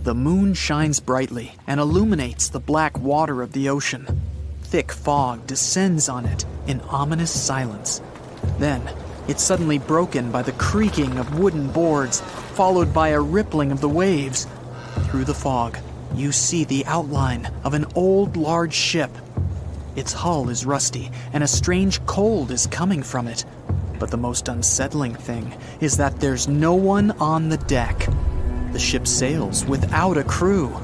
The moon shines brightly and illuminates the black water of the ocean. Thick fog descends on it in ominous silence. Then, it's suddenly broken by the creaking of wooden boards, followed by a rippling of the waves. Through the fog, you see the outline of an old, large ship. Its hull is rusty, and a strange cold is coming from it. But the most unsettling thing is that there's no one on the deck. The ship sails without a crew.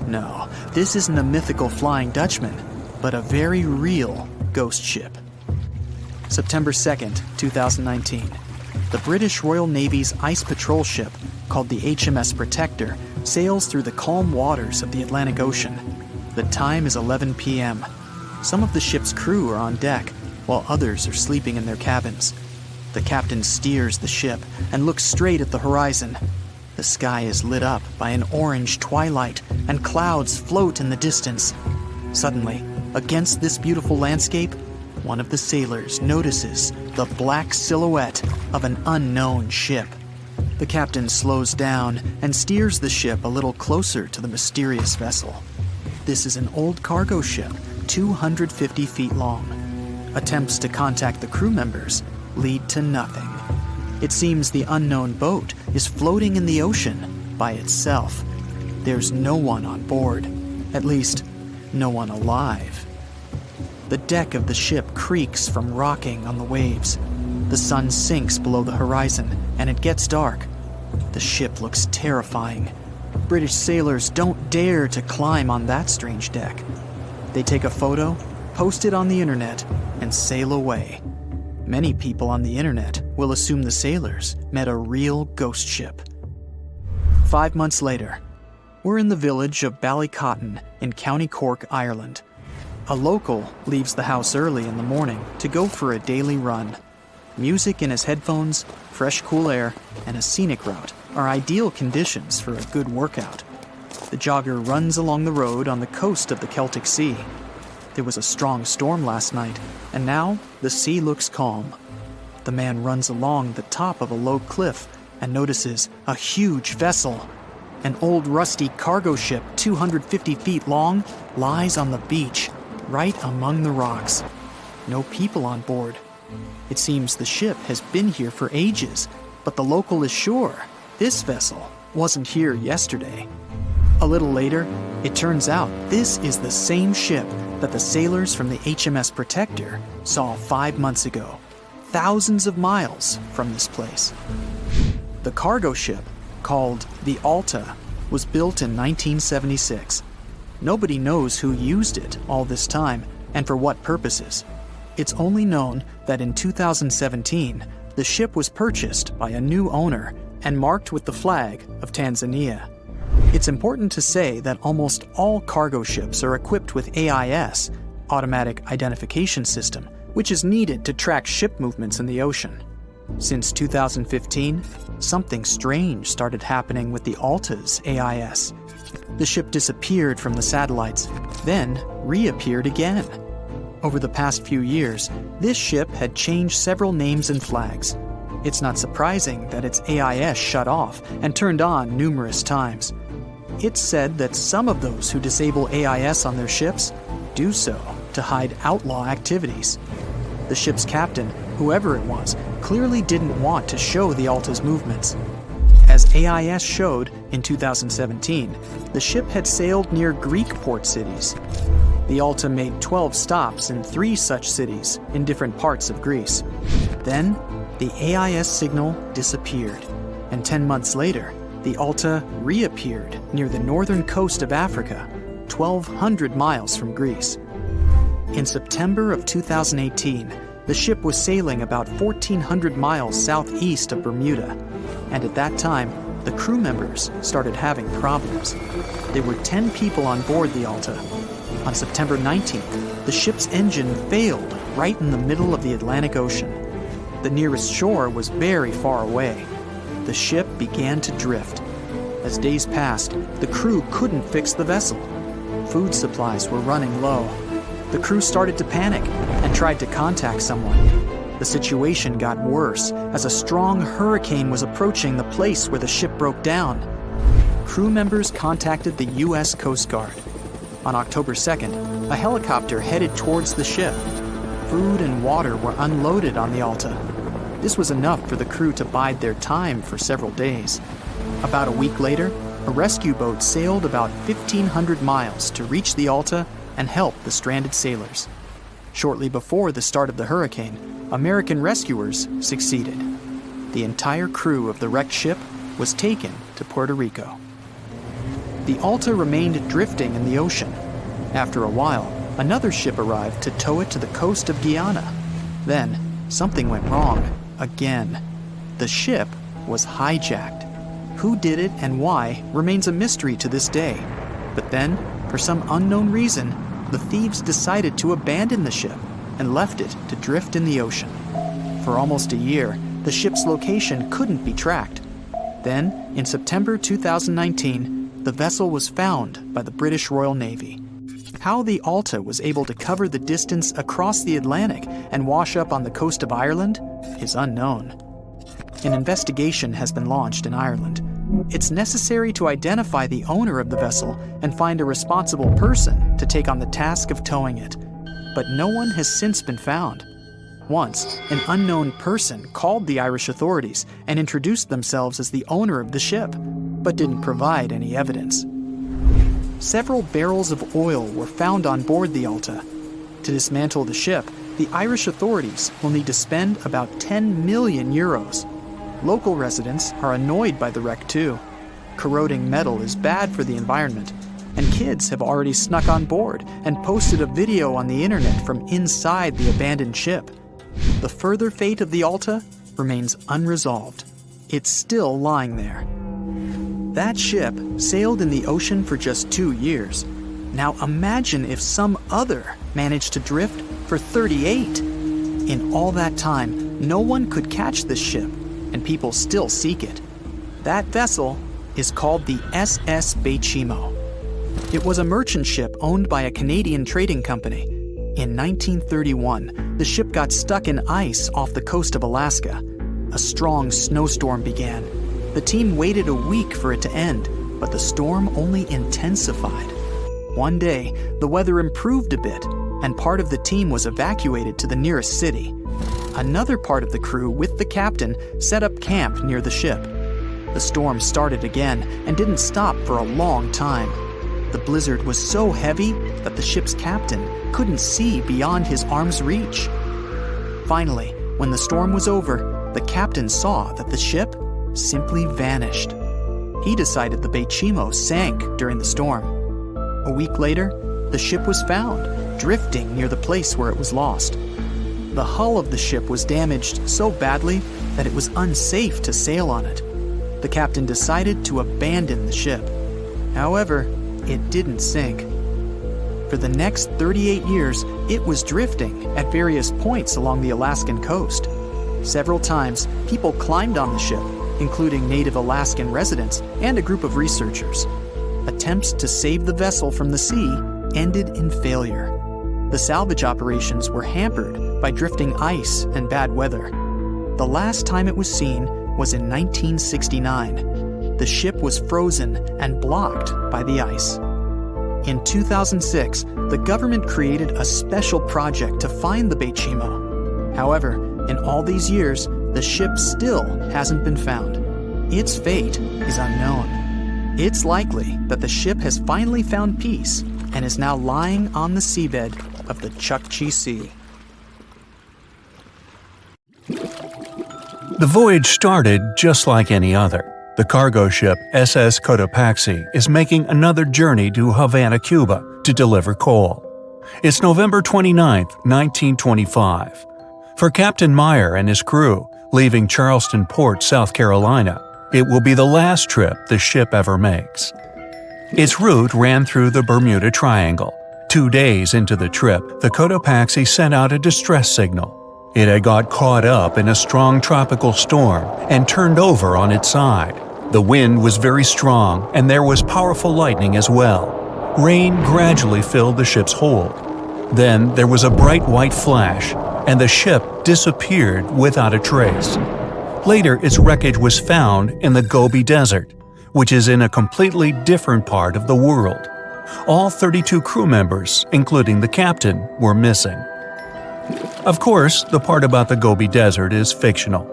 No, this isn't a mythical Flying Dutchman, but a very real ghost ship. September 2nd, 2019. The British Royal Navy's ice patrol ship, called the HMS Protector, sails through the calm waters of the Atlantic Ocean. The time is 11 p.m. Some of the ship's crew are on deck, while others are sleeping in their cabins. The captain steers the ship and looks straight at the horizon. The sky is lit up by an orange twilight, and clouds float in the distance. Suddenly, against this beautiful landscape, one of the sailors notices the black silhouette of an unknown ship. The captain slows down and steers the ship a little closer to the mysterious vessel. This is an old cargo ship, 250 feet long. Attempts to contact the crew members lead to nothing. It seems the unknown boat is floating in the ocean by itself. There's no one on board, at least, no one alive. The deck of the ship creaks from rocking on the waves. The sun sinks below the horizon, and it gets dark. The ship looks terrifying. British sailors don't dare to climb on that strange deck. They take a photo, post it on the internet, and sail away. Many people on the internet will assume the sailors met a real ghost ship. 5 months later, we're in the village of Ballycotton in County Cork, Ireland. A local leaves the house early in the morning to go for a daily run. Music in his headphones, fresh cool air, and a scenic route are ideal conditions for a good workout. The jogger runs along the road on the coast of the Celtic Sea. There was a strong storm last night, and now the sea looks calm. The man runs along the top of a low cliff and notices a huge vessel. An old rusty cargo ship 250 feet long lies on the beach, right among the rocks. No people on board. It seems the ship has been here for ages, but the local is sure this vessel wasn't here yesterday. A little later, it turns out this is the same ship that the sailors from the HMS Protector saw 5 months ago, thousands of miles from this place. The cargo ship, called the Alta, was built in 1976. Nobody knows who used it all this time and for what purposes. It's only known that in 2017, the ship was purchased by a new owner and marked with the flag of Tanzania. It's important to say that almost all cargo ships are equipped with AIS, Automatic Identification System, which is needed to track ship movements in the ocean. Since 2015, something strange started happening with the Alta's AIS. The ship disappeared from the satellites, then reappeared again. Over the past few years, this ship had changed several names and flags. It's not surprising that its AIS shut off and turned on numerous times. It's said that some of those who disable AIS on their ships do so to hide outlaw activities. The ship's captain, whoever it was, clearly didn't want to show the Alta's movements. As AIS showed in 2017, the ship had sailed near Greek port cities. The Alta made 12 stops in 3 such cities in different parts of Greece. Then, the AIS signal disappeared, and 10 months later, the Alta reappeared near the northern coast of Africa, 1,200 miles from Greece. In September of 2018, the ship was sailing about 1,400 miles southeast of Bermuda, and at that time, the crew members started having problems. There were 10 people on board the Alta. On September 19th, the ship's engine failed right in the middle of the Atlantic Ocean. The nearest shore was very far away. The ship began to drift. As days passed, the crew couldn't fix the vessel. Food supplies were running low. The crew started to panic and tried to contact someone. The situation got worse as a strong hurricane was approaching the place where the ship broke down. crew members contacted the U.S. Coast Guard. On October 2nd, a helicopter headed towards the ship. Food and water were unloaded on the Alta. This was enough for the crew to bide their time for several days. About a week later, a rescue boat sailed about 1,500 miles to reach the Alta and help the stranded sailors. Shortly before the start of the hurricane, American rescuers succeeded. The entire crew of the wrecked ship was taken to Puerto Rico. The Alta remained drifting in the ocean. After a while, another ship arrived to tow it to the coast of Guyana. Then, something went wrong again. The ship was hijacked. Who did it and why remains a mystery to this day. But then, for some unknown reason, the thieves decided to abandon the ship and left it to drift in the ocean. For almost a year, the ship's location couldn't be tracked. Then, in September 2019, the vessel was found by the British Royal Navy. How the Alta was able to cover the distance across the Atlantic and wash up on the coast of Ireland is unknown. An investigation has been launched in Ireland. It's necessary to identify the owner of the vessel and find a responsible person to take on the task of towing it. But no one has since been found. Once, an unknown person called the Irish authorities and introduced themselves as the owner of the ship, but didn't provide any evidence. Several barrels of oil were found on board the Alta. To dismantle the ship, the Irish authorities will need to spend about 10 million euros. Local residents are annoyed by the wreck too. Corroding metal is bad for the environment, and kids have already snuck on board and posted a video on the internet from inside the abandoned ship. The further fate of the Alta remains unresolved. It's still lying there. That ship sailed in the ocean for just 2 years. Now imagine if some other managed to drift for 38. In all that time, no one could catch this ship, and people still seek it. That vessel is called the SS Baychimo. It was a merchant ship owned by a Canadian trading company. In 1931, the ship got stuck in ice off the coast of Alaska. A strong snowstorm began. The team waited a week for it to end, but the storm only intensified. One day, the weather improved a bit, and part of the team was evacuated to the nearest city. Another part of the crew, with the captain, set up camp near the ship. The storm started again and didn't stop for a long time. The blizzard was so heavy that the ship's captain couldn't see beyond his arm's reach. Finally, when the storm was over, the captain saw that the ship simply vanished. He decided the Baychimo sank during the storm. A week later, the ship was found, drifting near the place where it was lost. The hull of the ship was damaged so badly that it was unsafe to sail on it. The captain decided to abandon the ship. However, it didn't sink. For the next 38 years, it was drifting at various points along the Alaskan coast. Several times, people climbed on the ship, including native Alaskan residents and a group of researchers. Attempts to save the vessel from the sea ended in failure. The salvage operations were hampered by drifting ice and bad weather. The last time it was seen was in 1969. The ship was frozen and blocked by the ice. In 2006, the government created a special project to find the Baychimo. However, in all these years, the ship still hasn't been found. Its fate is unknown. It's likely that the ship has finally found peace and is now lying on the seabed of the Chukchi Sea. The voyage started just like any other. The cargo ship SS Cotopaxi is making another journey to Havana, Cuba to deliver coal. It's November 29, 1925. For Captain Meyer and his crew, leaving Charleston Port, South Carolina, it will be the last trip the ship ever makes. Its route ran through the Bermuda Triangle. 2 days into the trip, the Cotopaxi sent out a distress signal. It had got caught up in a strong tropical storm and turned over on its side. The wind was very strong and there was powerful lightning as well. Rain gradually filled the ship's hold. Then there was a bright white flash, and the ship disappeared without a trace. Later, its wreckage was found in the Gobi Desert, which is in a completely different part of the world. All 32 crew members, including the captain, were missing. Of course, the part about the Gobi Desert is fictional.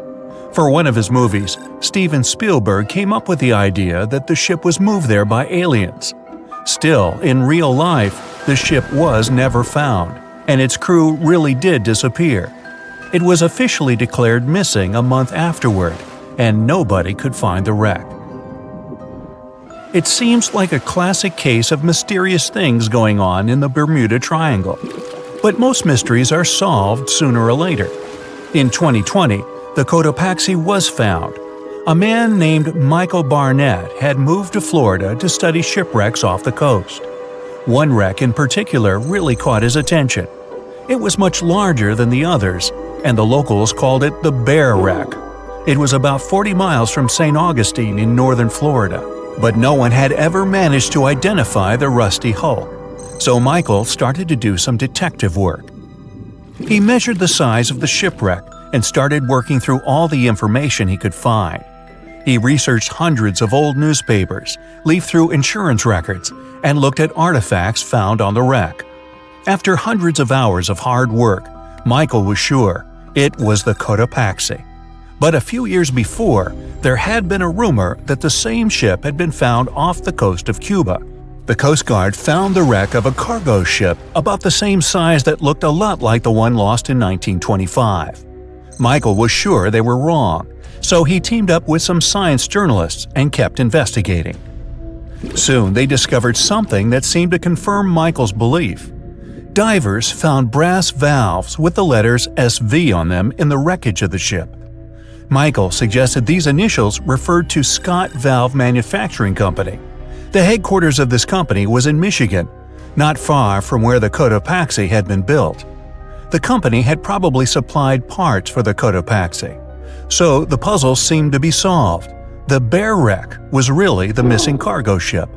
For one of his movies, Steven Spielberg came up with the idea that the ship was moved there by aliens. Still, in real life, the ship was never found, and its crew really did disappear. It was officially declared missing a month afterward, and nobody could find the wreck. It seems like a classic case of mysterious things going on in the Bermuda Triangle. But most mysteries are solved sooner or later. In 2020, the Cotopaxi was found. A man named Michael Barnett had moved to Florida to study shipwrecks off the coast. One wreck in particular really caught his attention. It was much larger than the others, and the locals called it the Bear Wreck. It was about 40 miles from St. Augustine in northern Florida, but no one had ever managed to identify the rusty hull. So Michael started to do some detective work. He measured the size of the shipwreck and started working through all the information he could find. He researched hundreds of old newspapers, leafed through insurance records, and looked at artifacts found on the wreck. After hundreds of hours of hard work, Michael was sure it was the Cotopaxi. But a few years before, there had been a rumor that the same ship had been found off the coast of Cuba. The Coast Guard found the wreck of a cargo ship about the same size that looked a lot like the one lost in 1925. Michael was sure they were wrong, so he teamed up with some science journalists and kept investigating. Soon they discovered something that seemed to confirm Michael's belief. Divers found brass valves with the letters SV on them in the wreckage of the ship. Michael suggested these initials referred to Scott Valve Manufacturing Company. The headquarters of this company was in Michigan, not far from where the Cotopaxi had been built. The company had probably supplied parts for the Cotopaxi. So the puzzle seemed to be solved. The Bear Wreck was really the missing cargo ship.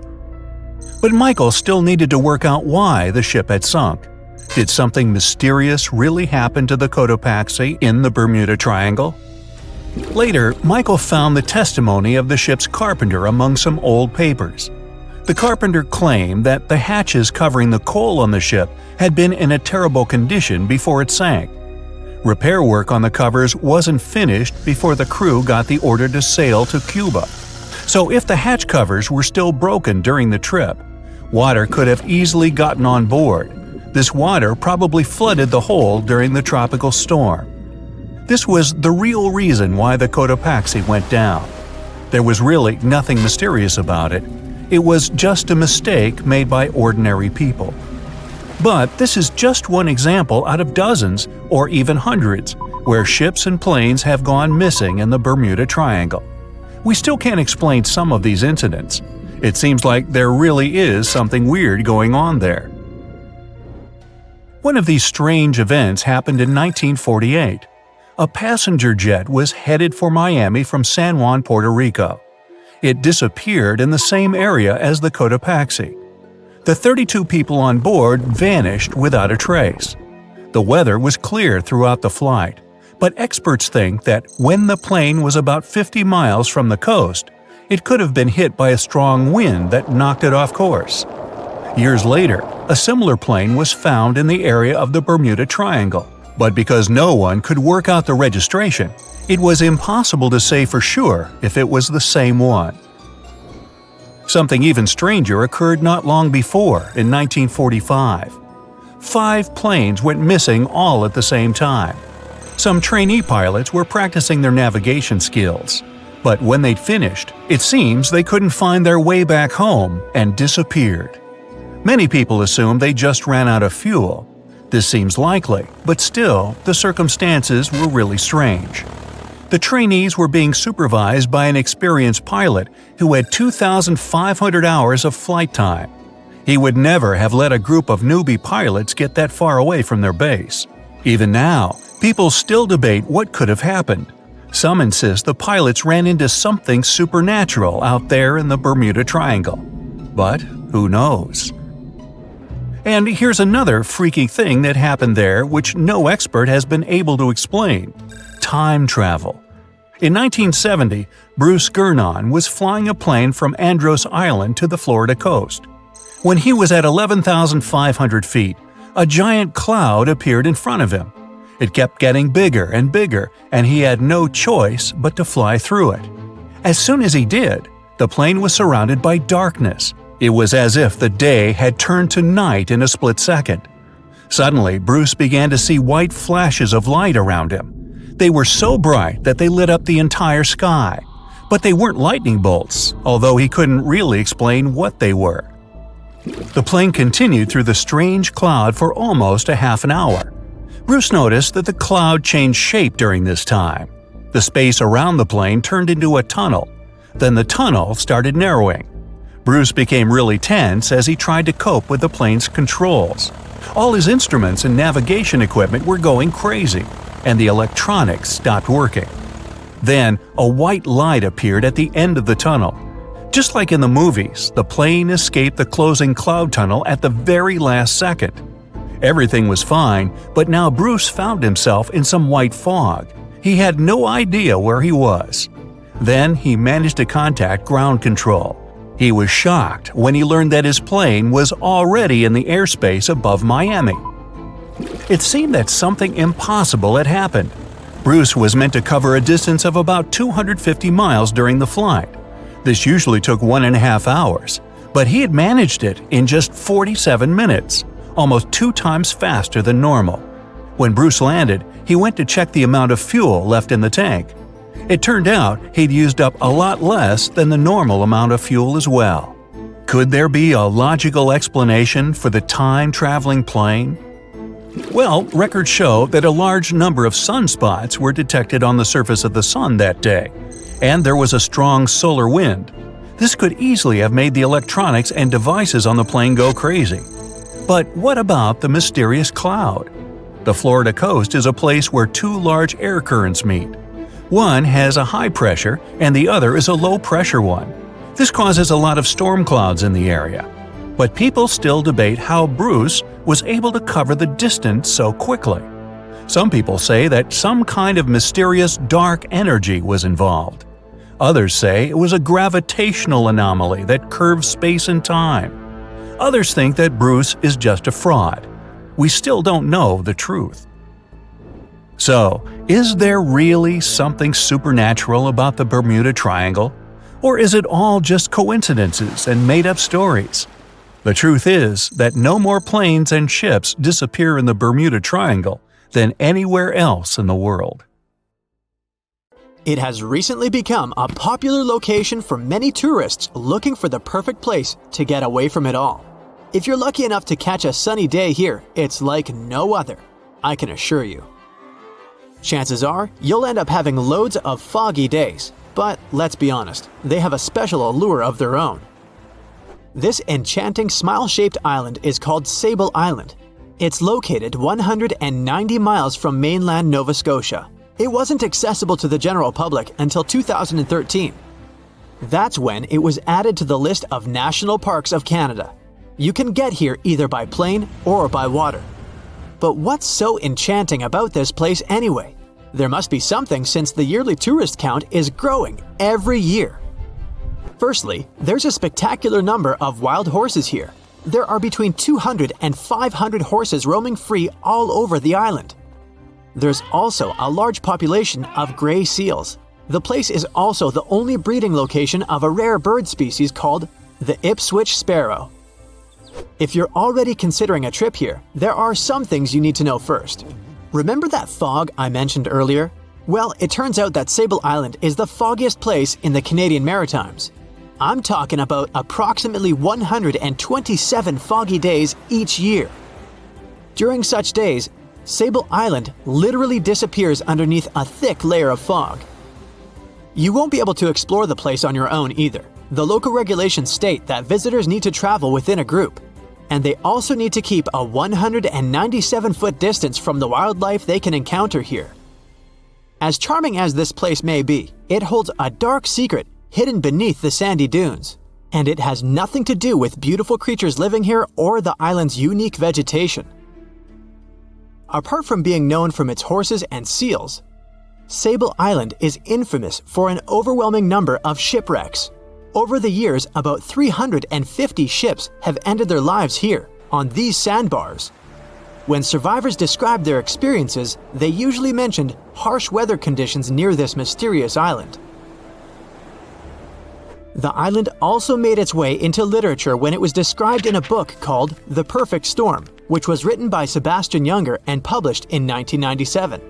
But Michael still needed to work out why the ship had sunk. Did something mysterious really happen to the Cotopaxi in the Bermuda Triangle? Later, Michael found the testimony of the ship's carpenter among some old papers. The carpenter claimed that the hatches covering the coal on the ship had been in a terrible condition before it sank. Repair work on the covers wasn't finished before the crew got the order to sail to Cuba. So if the hatch covers were still broken during the trip, water could have easily gotten on board. This water probably flooded the hole during the tropical storm. This was the real reason why the Cotopaxi went down. There was really nothing mysterious about it. It was just a mistake made by ordinary people. But this is just one example out of dozens, or even hundreds, where ships and planes have gone missing in the Bermuda Triangle. We still can't explain some of these incidents. It seems like there really is something weird going on there. One of these strange events happened in 1948. A passenger jet was headed for Miami from San Juan, Puerto Rico. It disappeared in the same area as the Cotopaxi. The 32 people on board vanished without a trace. The weather was clear throughout the flight, but experts think that when the plane was about 50 miles from the coast, it could have been hit by a strong wind that knocked it off course. Years later, a similar plane was found in the area of the Bermuda Triangle, but because no one could work out the registration, it was impossible to say for sure if it was the same one. Something even stranger occurred not long before, in 1945. 5 planes went missing all at the same time. Some trainee pilots were practicing their navigation skills, but when they'd finished, it seems they couldn't find their way back home and disappeared. Many people assume they just ran out of fuel. This seems likely, but still, the circumstances were really strange. The trainees were being supervised by an experienced pilot who had 2,500 hours of flight time. He would never have let a group of newbie pilots get that far away from their base. Even now, people still debate what could have happened. Some insist the pilots ran into something supernatural out there in the Bermuda Triangle. But who knows? And here's another freaky thing that happened there which no expert has been able to explain: time travel. In 1970, Bruce Gernon was flying a plane from Andros Island to the Florida coast. When he was at 11,500 feet, a giant cloud appeared in front of him. It kept getting bigger and bigger, and he had no choice but to fly through it. As soon as he did, the plane was surrounded by darkness. It was as if the day had turned to night in a split second. Suddenly, Bruce began to see white flashes of light around him. They were so bright that they lit up the entire sky. But they weren't lightning bolts, although he couldn't really explain what they were. The plane continued through the strange cloud for almost a half an hour. Bruce noticed that the cloud changed shape during this time. The space around the plane turned into a tunnel. Then the tunnel started narrowing. Bruce became really tense as he tried to cope with the plane's controls. All his instruments and navigation equipment were going crazy, and the electronics stopped working. Then, a white light appeared at the end of the tunnel. Just like in the movies, the plane escaped the closing cloud tunnel at the very last second. Everything was fine, but now Bruce found himself in some white fog. He had no idea where he was. Then he managed to contact ground control. He was shocked when he learned that his plane was already in the airspace above Miami. It seemed that something impossible had happened. Bruce was meant to cover a distance of about 250 miles during the flight. This usually took 1.5 hours, but he had managed it in just 47 minutes, almost 2 times faster than normal. When Bruce landed, he went to check the amount of fuel left in the tank. It turned out he'd used up a lot less than the normal amount of fuel as well. Could there be a logical explanation for the time-traveling plane? Well, records show that a large number of sunspots were detected on the surface of the sun that day, and there was a strong solar wind. This could easily have made the electronics and devices on the plane go crazy. But what about the mysterious cloud? The Florida coast is a place where 2 large air currents meet. One has a high pressure and the other is a low pressure one. This causes a lot of storm clouds in the area. But people still debate how Bruce was able to cover the distance so quickly. Some people say that some kind of mysterious dark energy was involved. Others say it was a gravitational anomaly that curves space and time. Others think that Bruce is just a fraud. We still don't know the truth. So, is there really something supernatural about the Bermuda Triangle? Or is it all just coincidences and made-up stories? The truth is that no more planes and ships disappear in the Bermuda Triangle than anywhere else in the world. It has recently become a popular location for many tourists looking for the perfect place to get away from it all. If you're lucky enough to catch a sunny day here, it's like no other, I can assure you. Chances are, you'll end up having loads of foggy days, but let's be honest, they have a special allure of their own. This enchanting smile-shaped island is called Sable Island. It's located 190 miles from mainland Nova Scotia. It wasn't accessible to the general public until 2013. That's when it was added to the list of National Parks of Canada. You can get here either by plane or by water. But what's so enchanting about this place anyway? There must be something since the yearly tourist count is growing every year. Firstly, there's a spectacular number of wild horses here. There are between 200 and 500 horses roaming free all over the island. There's also a large population of gray seals. The place is also the only breeding location of a rare bird species called the Ipswich sparrow. If you're already considering a trip here, there are some things you need to know first. Remember that fog I mentioned earlier? Well, it turns out that Sable Island is the foggiest place in the Canadian Maritimes. I'm talking about approximately 127 foggy days each year. During such days, Sable Island literally disappears underneath a thick layer of fog. You won't be able to explore the place on your own either. The local regulations state that visitors need to travel within a group, and they also need to keep a 197-foot distance from the wildlife they can encounter here. As charming as this place may be, it holds a dark secret hidden beneath the sandy dunes, and it has nothing to do with beautiful creatures living here or the island's unique vegetation. Apart from being known from its horses and seals, Sable Island is infamous for an overwhelming number of shipwrecks. Over the years, about 350 ships have ended their lives here, on these sandbars. When survivors described their experiences, they usually mentioned harsh weather conditions near this mysterious island. The island also made its way into literature when it was described in a book called The Perfect Storm, which was written by Sebastian Junger and published in 1997.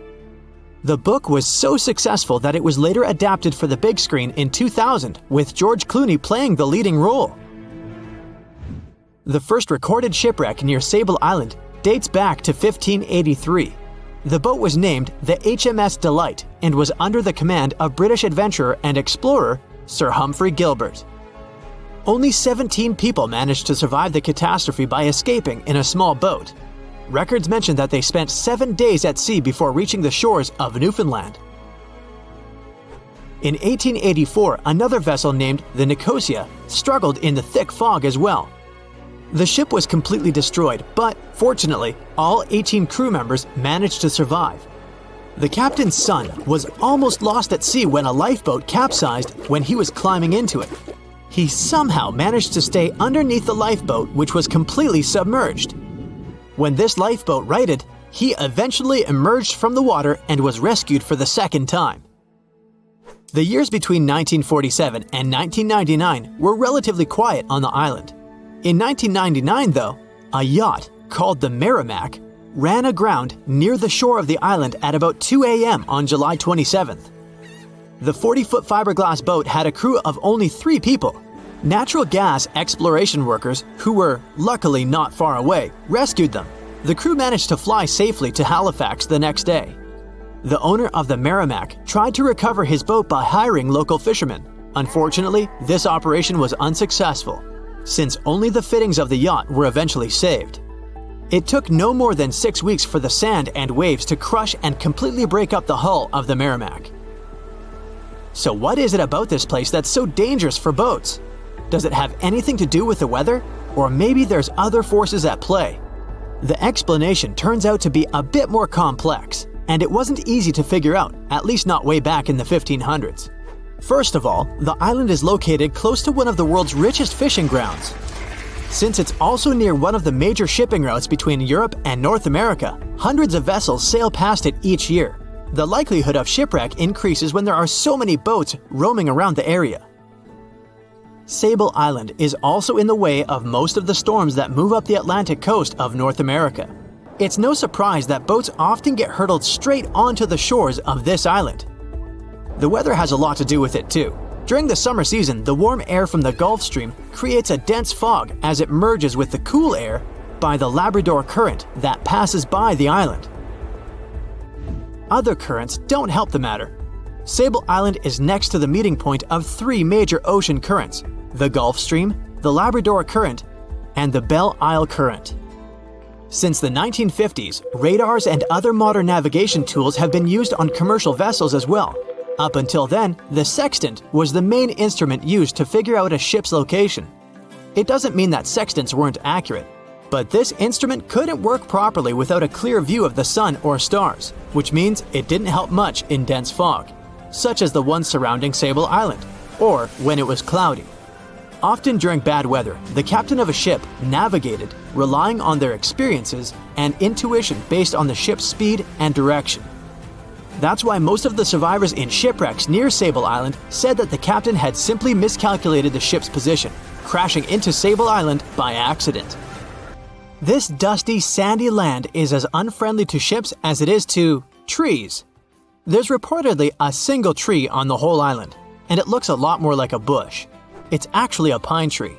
The book was so successful that it was later adapted for the big screen in 2000, with George Clooney playing the leading role. The first recorded shipwreck near Sable Island dates back to 1583. The boat was named the HMS Delight and was under the command of British adventurer and explorer Sir Humphrey Gilbert. Only 17 people managed to survive the catastrophe by escaping in a small boat. Records mention that they spent 7 days at sea before reaching the shores of Newfoundland. In 1884, another vessel named the Nicosia struggled in the thick fog as well. The ship was completely destroyed, but fortunately, all 18 crew members managed to survive. The captain's son was almost lost at sea when a lifeboat capsized when he was climbing into it. He somehow managed to stay underneath the lifeboat, which was completely submerged. When this lifeboat righted, he eventually emerged from the water and was rescued for the second time. The years between 1947 and 1999 were relatively quiet on the island. In 1999, though, a yacht called the Merrimack ran aground near the shore of the island at about 2 a.m. on July 27th. The 40-foot fiberglass boat had a crew of only 3 people. Natural gas exploration workers, who were luckily not far away, rescued them. The crew managed to fly safely to Halifax the next day. The owner of the Merrimack tried to recover his boat by hiring local fishermen. Unfortunately, this operation was unsuccessful, since only the fittings of the yacht were eventually saved. It took no more than 6 weeks for the sand and waves to crush and completely break up the hull of the Merrimack. So what is it about this place that's so dangerous for boats? Does it have anything to do with the weather? Or maybe there's other forces at play? The explanation turns out to be a bit more complex, and it wasn't easy to figure out, at least not way back in the 1500s. First of all, the island is located close to one of the world's richest fishing grounds. Since it's also near one of the major shipping routes between Europe and North America, hundreds of vessels sail past it each year. The likelihood of shipwreck increases when there are so many boats roaming around the area. Sable Island is also in the way of most of the storms that move up the Atlantic coast of North America. It's no surprise that boats often get hurtled straight onto the shores of this island. The weather has a lot to do with it too. During the summer season, the warm air from the Gulf Stream creates a dense fog as it merges with the cool air by the Labrador Current that passes by the island. Other currents don't help the matter. Sable Island is next to the meeting point of 3 major ocean currents: the Gulf Stream, the Labrador Current, and the Belle Isle Current. Since the 1950s, radars and other modern navigation tools have been used on commercial vessels as well. Up until then, the sextant was the main instrument used to figure out a ship's location. It doesn't mean that sextants weren't accurate, but this instrument couldn't work properly without a clear view of the sun or stars, which means it didn't help much in dense fog, such as the one surrounding Sable Island, or when it was cloudy. Often during bad weather, the captain of a ship navigated, relying on their experiences and intuition based on the ship's speed and direction. That's why most of the survivors in shipwrecks near Sable Island said that the captain had simply miscalculated the ship's position, crashing into Sable Island by accident. This dusty, sandy land is as unfriendly to ships as it is to trees. There's reportedly a single tree on the whole island, and it looks a lot more like a bush. It's actually a pine tree.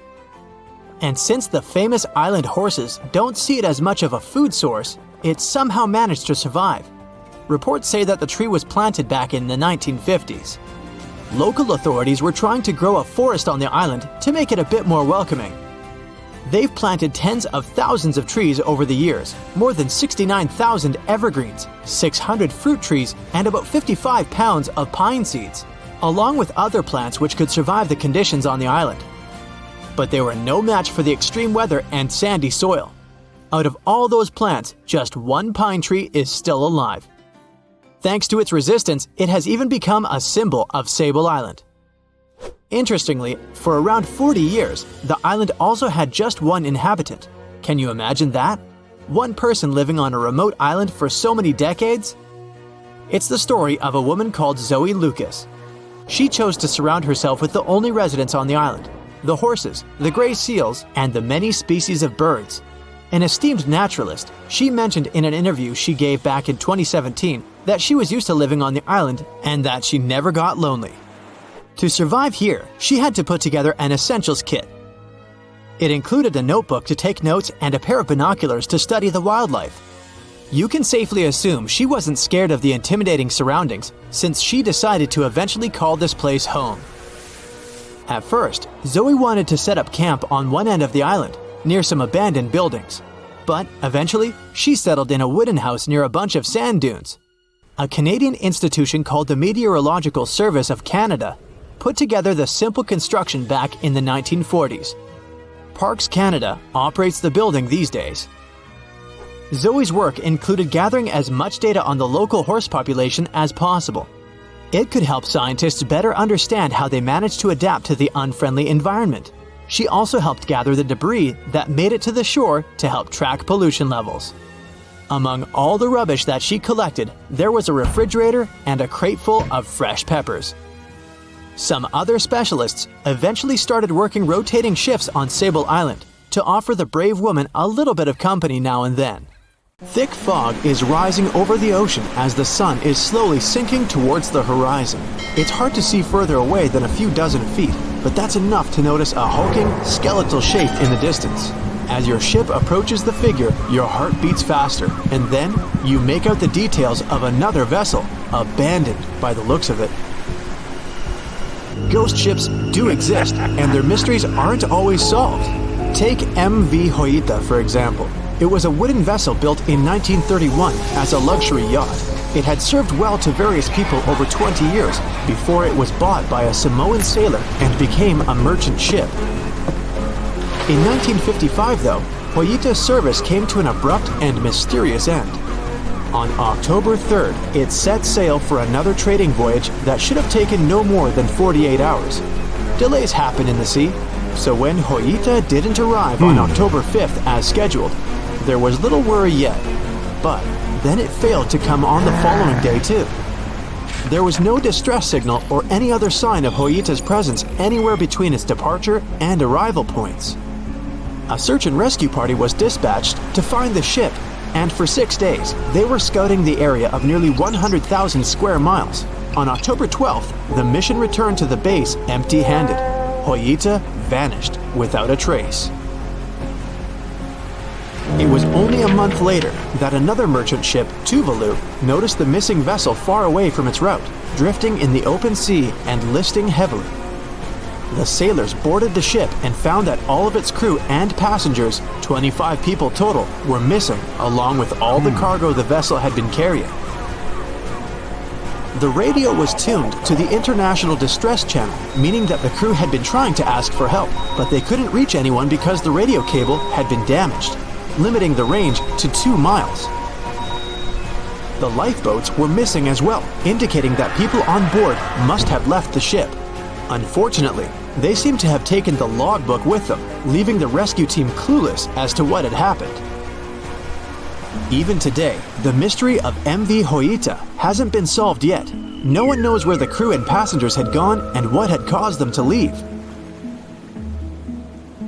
And since the famous island horses don't see it as much of a food source, it somehow managed to survive. Reports say that the tree was planted back in the 1950s. Local authorities were trying to grow a forest on the island to make it a bit more welcoming. They've planted tens of thousands of trees over the years, more than 69,000 evergreens, 600 fruit trees, and about 55 pounds of pine seeds, along with other plants which could survive the conditions on the island. But they were no match for the extreme weather and sandy soil. Out of all those plants, just one pine tree is still alive. Thanks to its resistance, it has even become a symbol of Sable Island. Interestingly, for around 40 years, the island also had just one inhabitant. Can you imagine that? One person living on a remote island for so many decades? It's the story of a woman called Zoe Lucas. She chose to surround herself with the only residents on the island: the horses, the gray seals, and the many species of birds. An esteemed naturalist, she mentioned in an interview she gave back in 2017 that she was used to living on the island and that she never got lonely. To survive here, she had to put together an essentials kit. It included a notebook to take notes and a pair of binoculars to study the wildlife. You can safely assume she wasn't scared of the intimidating surroundings, since she decided to eventually call this place home. At first, Zoe wanted to set up camp on one end of the island, near some abandoned buildings. But eventually, she settled in a wooden house near a bunch of sand dunes. A Canadian institution called the Meteorological Service of Canada put together the simple construction back in the 1940s. Parks Canada operates the building these days. Zoe's work included gathering as much data on the local horse population as possible. It could help scientists better understand how they managed to adapt to the unfriendly environment. She also helped gather the debris that made it to the shore to help track pollution levels. Among all the rubbish that she collected, there was a refrigerator and a crate full of fresh peppers. Some other specialists eventually started working rotating shifts on Sable Island to offer the brave woman a little bit of company now and then. Thick fog is rising over the ocean as the sun is slowly sinking towards the horizon. It's hard to see further away than a few dozen feet, but that's enough to notice a hulking, skeletal shape in the distance. As your ship approaches the figure, your heart beats faster, and then you make out the details of another vessel, abandoned by the looks of it. Ghost ships do exist, and their mysteries aren't always solved. Take MV Hoita, for example. It was a wooden vessel built in 1931 as a luxury yacht. It had served well to various people over 20 years before it was bought by a Samoan sailor and became a merchant ship. In 1955, though, Hoita's service came to an abrupt and mysterious end. On October 3rd, it set sail for another trading voyage that should have taken no more than 48 hours. Delays happen in the sea, so when Hoita didn't arrive on October 5th as scheduled, there was little worry yet. But then it failed to come on the following day too. There was no distress signal or any other sign of Hoita's presence anywhere between its departure and arrival points. A search and rescue party was dispatched to find the ship, and for 6 days, they were scouting the area of nearly 100,000 square miles. On October 12th, the mission returned to the base empty-handed. Hoita vanished without a trace. It was only a month later that another merchant ship, Tuvalu, noticed the missing vessel far away from its route, drifting in the open sea and listing heavily. The sailors boarded the ship and found that all of its crew and passengers, 25 people total, were missing, along with all the cargo the vessel had been carrying. The radio was tuned to the International Distress Channel, meaning that the crew had been trying to ask for help, but they couldn't reach anyone because the radio cable had been damaged, limiting the range to 2 miles. The lifeboats were missing as well, indicating that people on board must have left the ship. Unfortunately, they seem to have taken the logbook with them, leaving the rescue team clueless as to what had happened. Even today, the mystery of MV Hoita hasn't been solved yet. No one knows where the crew and passengers had gone and what had caused them to leave.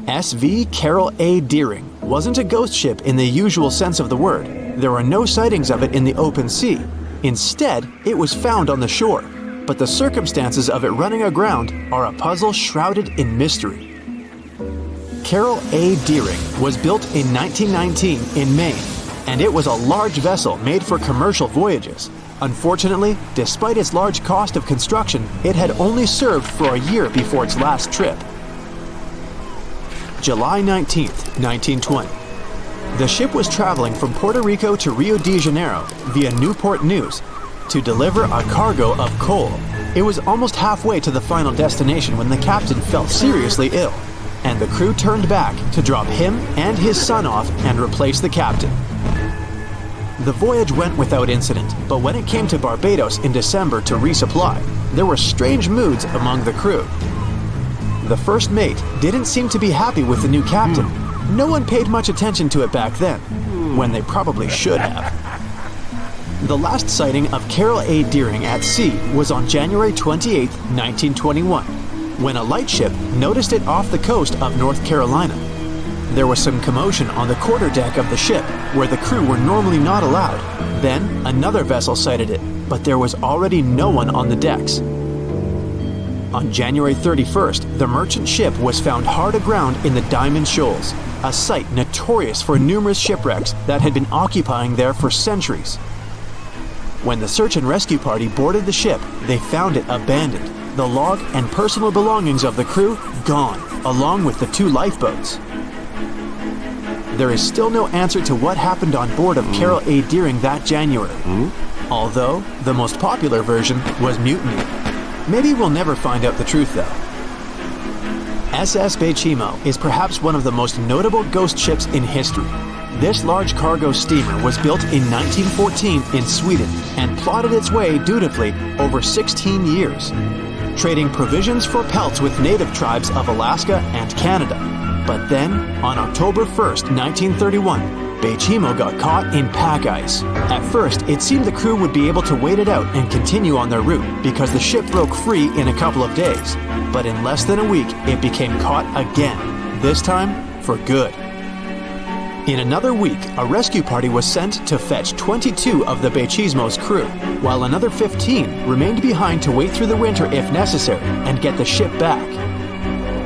SV Carol A. Deering wasn't a ghost ship in the usual sense of the word. There were no sightings of it in the open sea. Instead, it was found on the shore, but the circumstances of it running aground are a puzzle shrouded in mystery. Carol A. Deering was built in 1919 in Maine, and it was a large vessel made for commercial voyages. Unfortunately, despite its large cost of construction, it had only served for a year before its last trip. July 19th, 1920. The ship was traveling from Puerto Rico to Rio de Janeiro via Newport News to deliver a cargo of coal. It was almost halfway to the final destination when the captain fell seriously ill, and the crew turned back to drop him and his son off and replace the captain. The voyage went without incident, but when it came to Barbados in December to resupply, there were strange moods among the crew. The first mate didn't seem to be happy with the new captain. No one paid much attention to it back then, when they probably should have. The last sighting of Carol A. Deering at sea was on January 28, 1921, when a lightship noticed it off the coast of North Carolina. There was some commotion on the quarterdeck of the ship, where the crew were normally not allowed. Then, another vessel sighted it, but there was already no one on the decks. On January 31st, the merchant ship was found hard aground in the Diamond Shoals, a site notorious for numerous shipwrecks that had been occupying there for centuries. When the search and rescue party boarded the ship, they found it abandoned, the log and personal belongings of the crew gone, along with the 2 lifeboats. There is still no answer to what happened on board of Carol A. Deering that January, although the most popular version was mutiny. Maybe we'll never find out the truth though. SS Baychimo is perhaps one of the most notable ghost ships in history. This large cargo steamer was built in 1914 in Sweden and plodded its way dutifully over 16 years, trading provisions for pelts with native tribes of Alaska and Canada. But then, on October 1st, 1931, Baychimo got caught in pack ice. At first, it seemed the crew would be able to wait it out and continue on their route because the ship broke free in a couple of days. But in less than a week, it became caught again, this time for good. In another week, a rescue party was sent to fetch 22 of the Baychimo's crew, while another 15 remained behind to wait through the winter if necessary and get the ship back.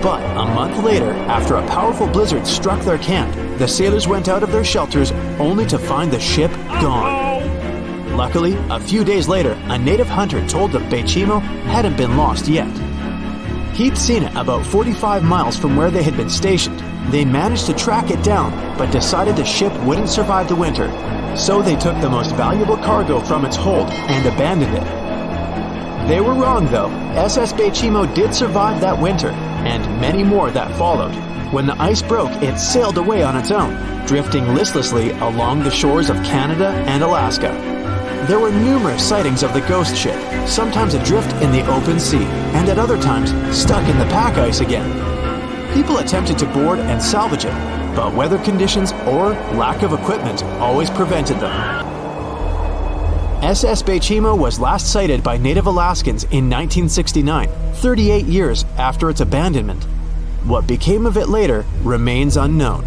But a month later, after a powerful blizzard struck their camp, the sailors went out of their shelters only to find the ship gone. Luckily, a few days later, a native hunter told them Baychimo hadn't been lost yet. He'd seen it about 45 miles from where they had been stationed. They managed to track it down, but decided the ship wouldn't survive the winter. So they took the most valuable cargo from its hold and abandoned it. They were wrong though. SS Baychimo did survive that winter, and many more that followed. When the ice broke, it sailed away on its own, drifting listlessly along the shores of Canada and Alaska. There were numerous sightings of the ghost ship, sometimes adrift in the open sea, and at other times stuck in the pack ice again. People attempted to board and salvage it, but weather conditions or lack of equipment always prevented them. SS Baychimo was last sighted by native Alaskans in 1969, 38 years after its abandonment. What became of it later remains unknown.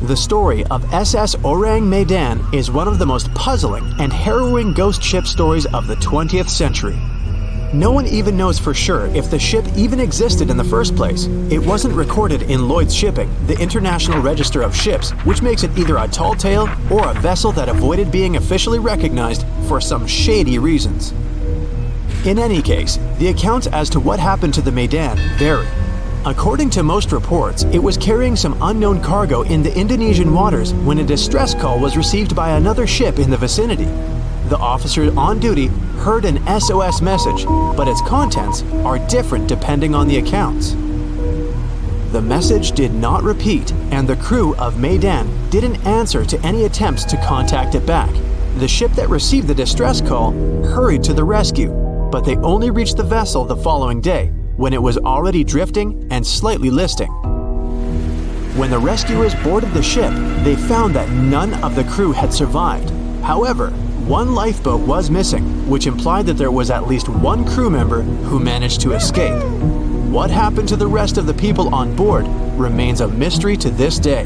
The story of SS Ourang Medan is one of the most puzzling and harrowing ghost ship stories of the 20th century. No one even knows for sure if the ship even existed in the first place. It wasn't recorded in Lloyd's Shipping, the International Register of Ships, which makes it either a tall tale or a vessel that avoided being officially recognized for some shady reasons. In any case, the accounts as to what happened to the Medan vary. According to most reports, it was carrying some unknown cargo in the Indonesian waters when a distress call was received by another ship in the vicinity. The officer on duty heard an SOS message, but its contents are different depending on the accounts. The message did not repeat, and the crew of Medan didn't answer to any attempts to contact it back. The ship that received the distress call hurried to the rescue, but they only reached the vessel the following day, when it was already drifting and slightly listing. When the rescuers boarded the ship, they found that none of the crew had survived. However, one lifeboat was missing, which implied that there was at least one crew member who managed to escape. What happened to the rest of the people on board remains a mystery to this day.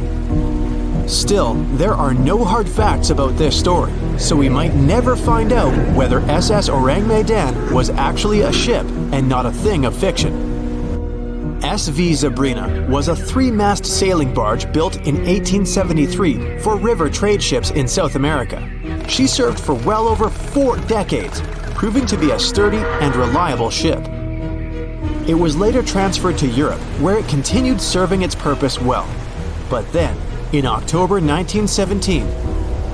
Still, there are no hard facts about this story, so we might never find out whether SS Ourang Medan was actually a ship and not a thing of fiction. SV Zebrina was a 3-mast sailing barge built in 1873 for river trade ships in South America. She served for well over 4 decades, proving to be a sturdy and reliable ship. It was later transferred to Europe, where it continued serving its purpose well. But then, in October 1917,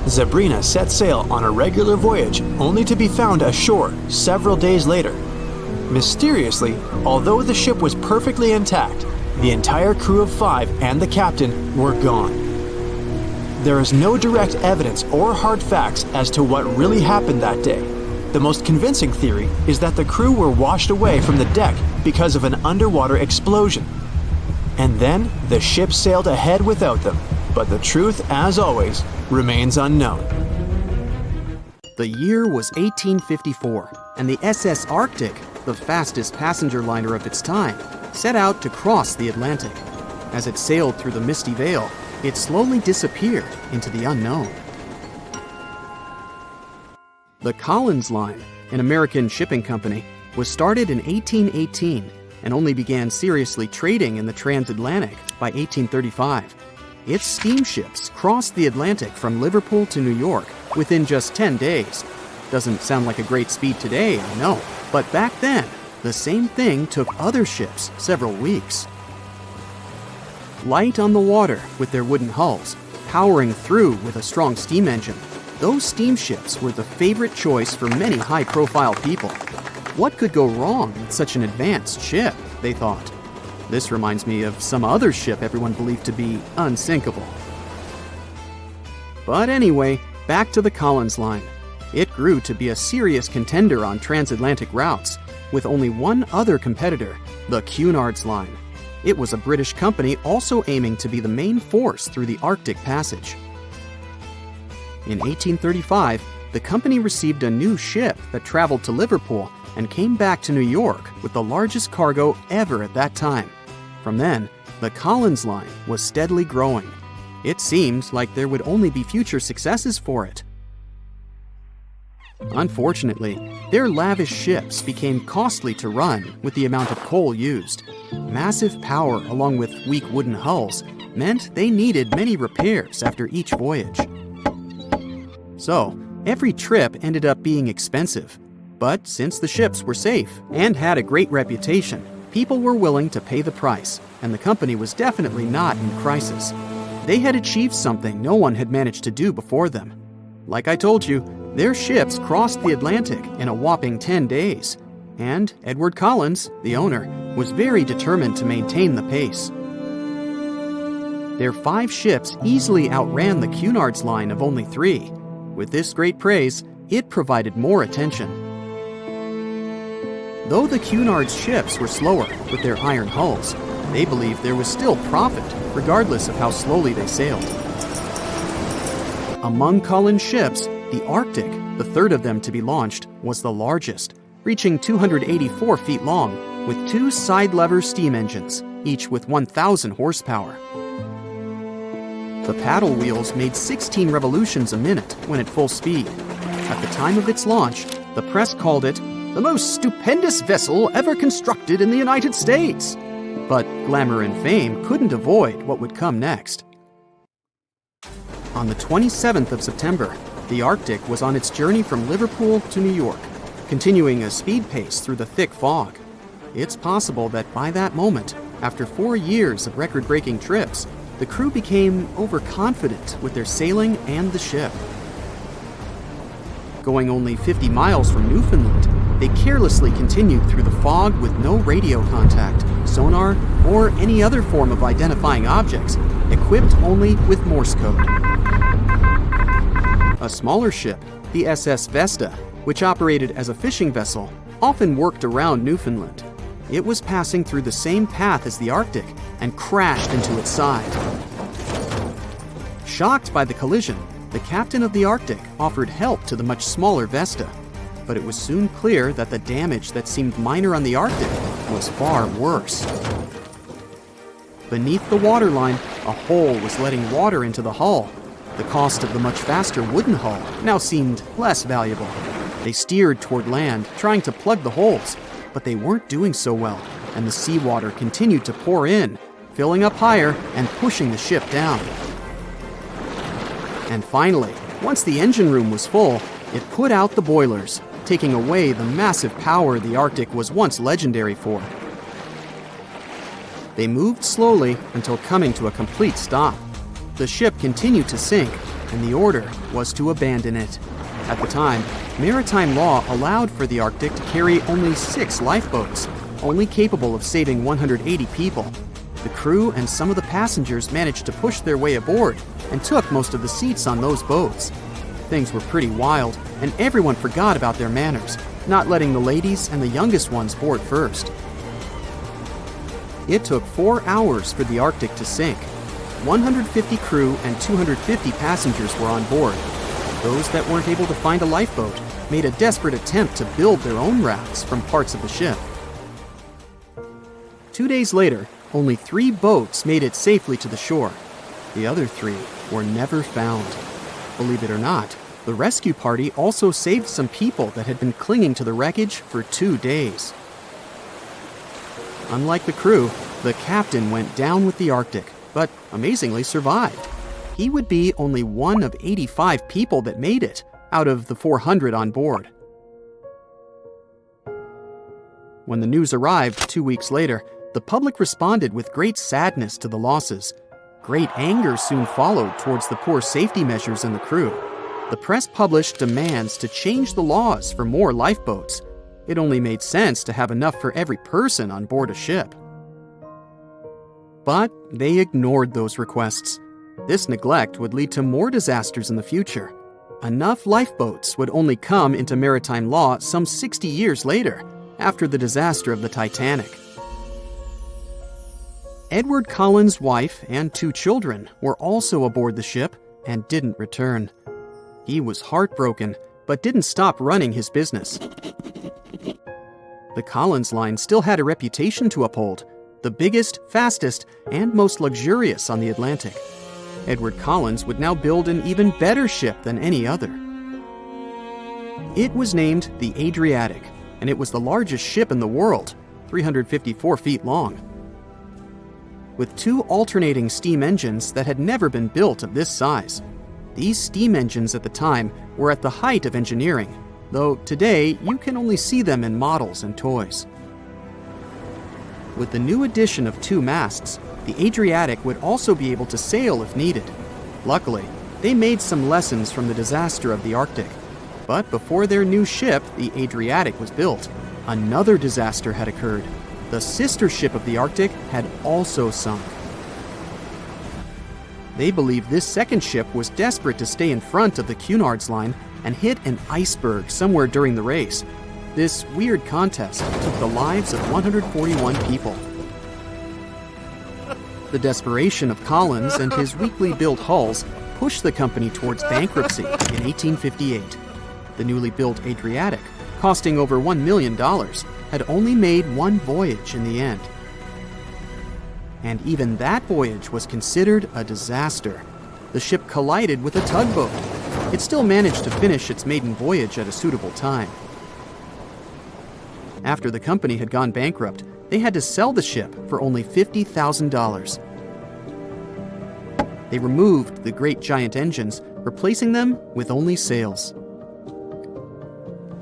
Zebrina set sail on a regular voyage only to be found ashore several days later. Mysteriously, although the ship was perfectly intact, the entire crew of 5 and the captain were gone. There is no direct evidence or hard facts as to what really happened that day. The most convincing theory is that the crew were washed away from the deck because of an underwater explosion. And then the ship sailed ahead without them. But the truth, as always, remains unknown. The year was 1854, and the SS Arctic, the fastest passenger liner of its time, set out to cross the Atlantic. As it sailed through the misty veil, it slowly disappeared into the unknown. The Collins Line, an American shipping company, was started in 1818 and only began seriously trading in the transatlantic by 1835. Its steamships crossed the Atlantic from Liverpool to New York within just 10 days. Doesn't sound like a great speed today, I know, but back then, the same thing took other ships several weeks. Light on the water with their wooden hulls, powering through with a strong steam engine, those steamships were the favorite choice for many high-profile people. What could go wrong with such an advanced ship, they thought. This reminds me of some other ship everyone believed to be unsinkable. But anyway, back to the Collins Line. It grew to be a serious contender on transatlantic routes, with only one other competitor, the Cunard's Line. It was a British company also aiming to be the main force through the Arctic Passage. In 1835, the company received a new ship that traveled to Liverpool and came back to New York with the largest cargo ever at that time. From then, the Collins Line was steadily growing. It seemed like there would only be future successes for it. Unfortunately, their lavish ships became costly to run with the amount of coal used. Massive power along with weak wooden hulls meant they needed many repairs after each voyage. So, every trip ended up being expensive. But since the ships were safe and had a great reputation, people were willing to pay the price, and the company was definitely not in crisis. They had achieved something no one had managed to do before them. Like I told you, their ships crossed the Atlantic in a whopping 10 days, and Edward Collins, the owner, was very determined to maintain the pace. Their 5 ships easily outran the Cunard's Line of only 3. With this great praise, it provided more attention. Though the Cunard's ships were slower with their iron hulls, they believed there was still profit, regardless of how slowly they sailed. Among Collins' ships, the Arctic, the third of them to be launched, was the largest, reaching 284 feet long, with 2 side-lever steam engines, each with 1,000 horsepower. The paddle wheels made 16 revolutions a minute when at full speed. At the time of its launch, the press called it the most stupendous vessel ever constructed in the United States. But glamour and fame couldn't avoid what would come next. On the 27th of September, the Arctic was on its journey from Liverpool to New York, continuing a speed pace through the thick fog. It's possible that by that moment, after 4 years of record-breaking trips, the crew became overconfident with their sailing and the ship. Going only 50 miles from Newfoundland, they carelessly continued through the fog with no radio contact, sonar, or any other form of identifying objects, equipped only with Morse code. A smaller ship, the SS Vesta, which operated as a fishing vessel, often worked around Newfoundland. It was passing through the same path as the Arctic and crashed into its side. Shocked by the collision, the captain of the Arctic offered help to the much smaller Vesta, but it was soon clear that the damage that seemed minor on the Arctic was far worse. Beneath the waterline, a hole was letting water into the hull. The cost of the much faster wooden hull now seemed less valuable. They steered toward land, trying to plug the holes, but they weren't doing so well, and the seawater continued to pour in, filling up higher and pushing the ship down. And finally, once the engine room was full, it put out the boilers, taking away the massive power the Arctic was once legendary for. They moved slowly until coming to a complete stop. The ship continued to sink, and the order was to abandon it. At the time, maritime law allowed for the Arctic to carry only 6 lifeboats, only capable of saving 180 people. The crew and some of the passengers managed to push their way aboard and took most of the seats on those boats. Things were pretty wild, and everyone forgot about their manners, not letting the ladies and the youngest ones board first. It took 4 hours for the Arctic to sink. 150 crew and 250 passengers were on board. Those that weren't able to find a lifeboat made a desperate attempt to build their own rafts from parts of the ship. 2 days later, only 3 boats made it safely to the shore. The other 3 were never found. Believe it or not, the rescue party also saved some people that had been clinging to the wreckage for 2 days. Unlike the crew, the captain went down with the Arctic, but amazingly survived. He would be only one of 85 people that made it out of the 400 on board. When the news arrived 2 weeks later, the public responded with great sadness to the losses. Great anger soon followed towards the poor safety measures in the crew. The press published demands to change the laws for more lifeboats. It only made sense to have enough for every person on board a ship. But they ignored those requests. This neglect would lead to more disasters in the future. Enough lifeboats would only come into maritime law some 60 years later, after the disaster of the Titanic. Edward Cullen's wife and 2 children were also aboard the ship and didn't return. He was heartbroken, but didn't stop running his business. The Collins line still had a reputation to uphold, the biggest, fastest, and most luxurious on the Atlantic. Edward Collins would now build an even better ship than any other. It was named the Adriatic, and it was the largest ship in the world, 354 feet long. With 2 alternating steam engines that had never been built of this size. These steam engines at the time were at the height of engineering, though today you can only see them in models and toys. With the new addition of 2 masts, the Adriatic would also be able to sail if needed. Luckily, they made some lessons from the disaster of the Arctic. But before their new ship, the Adriatic, was built, another disaster had occurred. The sister ship of the Arctic had also sunk. They believe this second ship was desperate to stay in front of the Cunard's line and hit an iceberg somewhere during the race. This weird contest took the lives of 141 people. The desperation of Collins and his weakly built hulls pushed the company towards bankruptcy in 1858. The newly built Adriatic, costing over $1 million, had only made 1 voyage in the end. And even that voyage was considered a disaster. The ship collided with a tugboat. It still managed to finish its maiden voyage at a suitable time. After the company had gone bankrupt, they had to sell the ship for only $50,000. They removed the great giant engines, replacing them with only sails.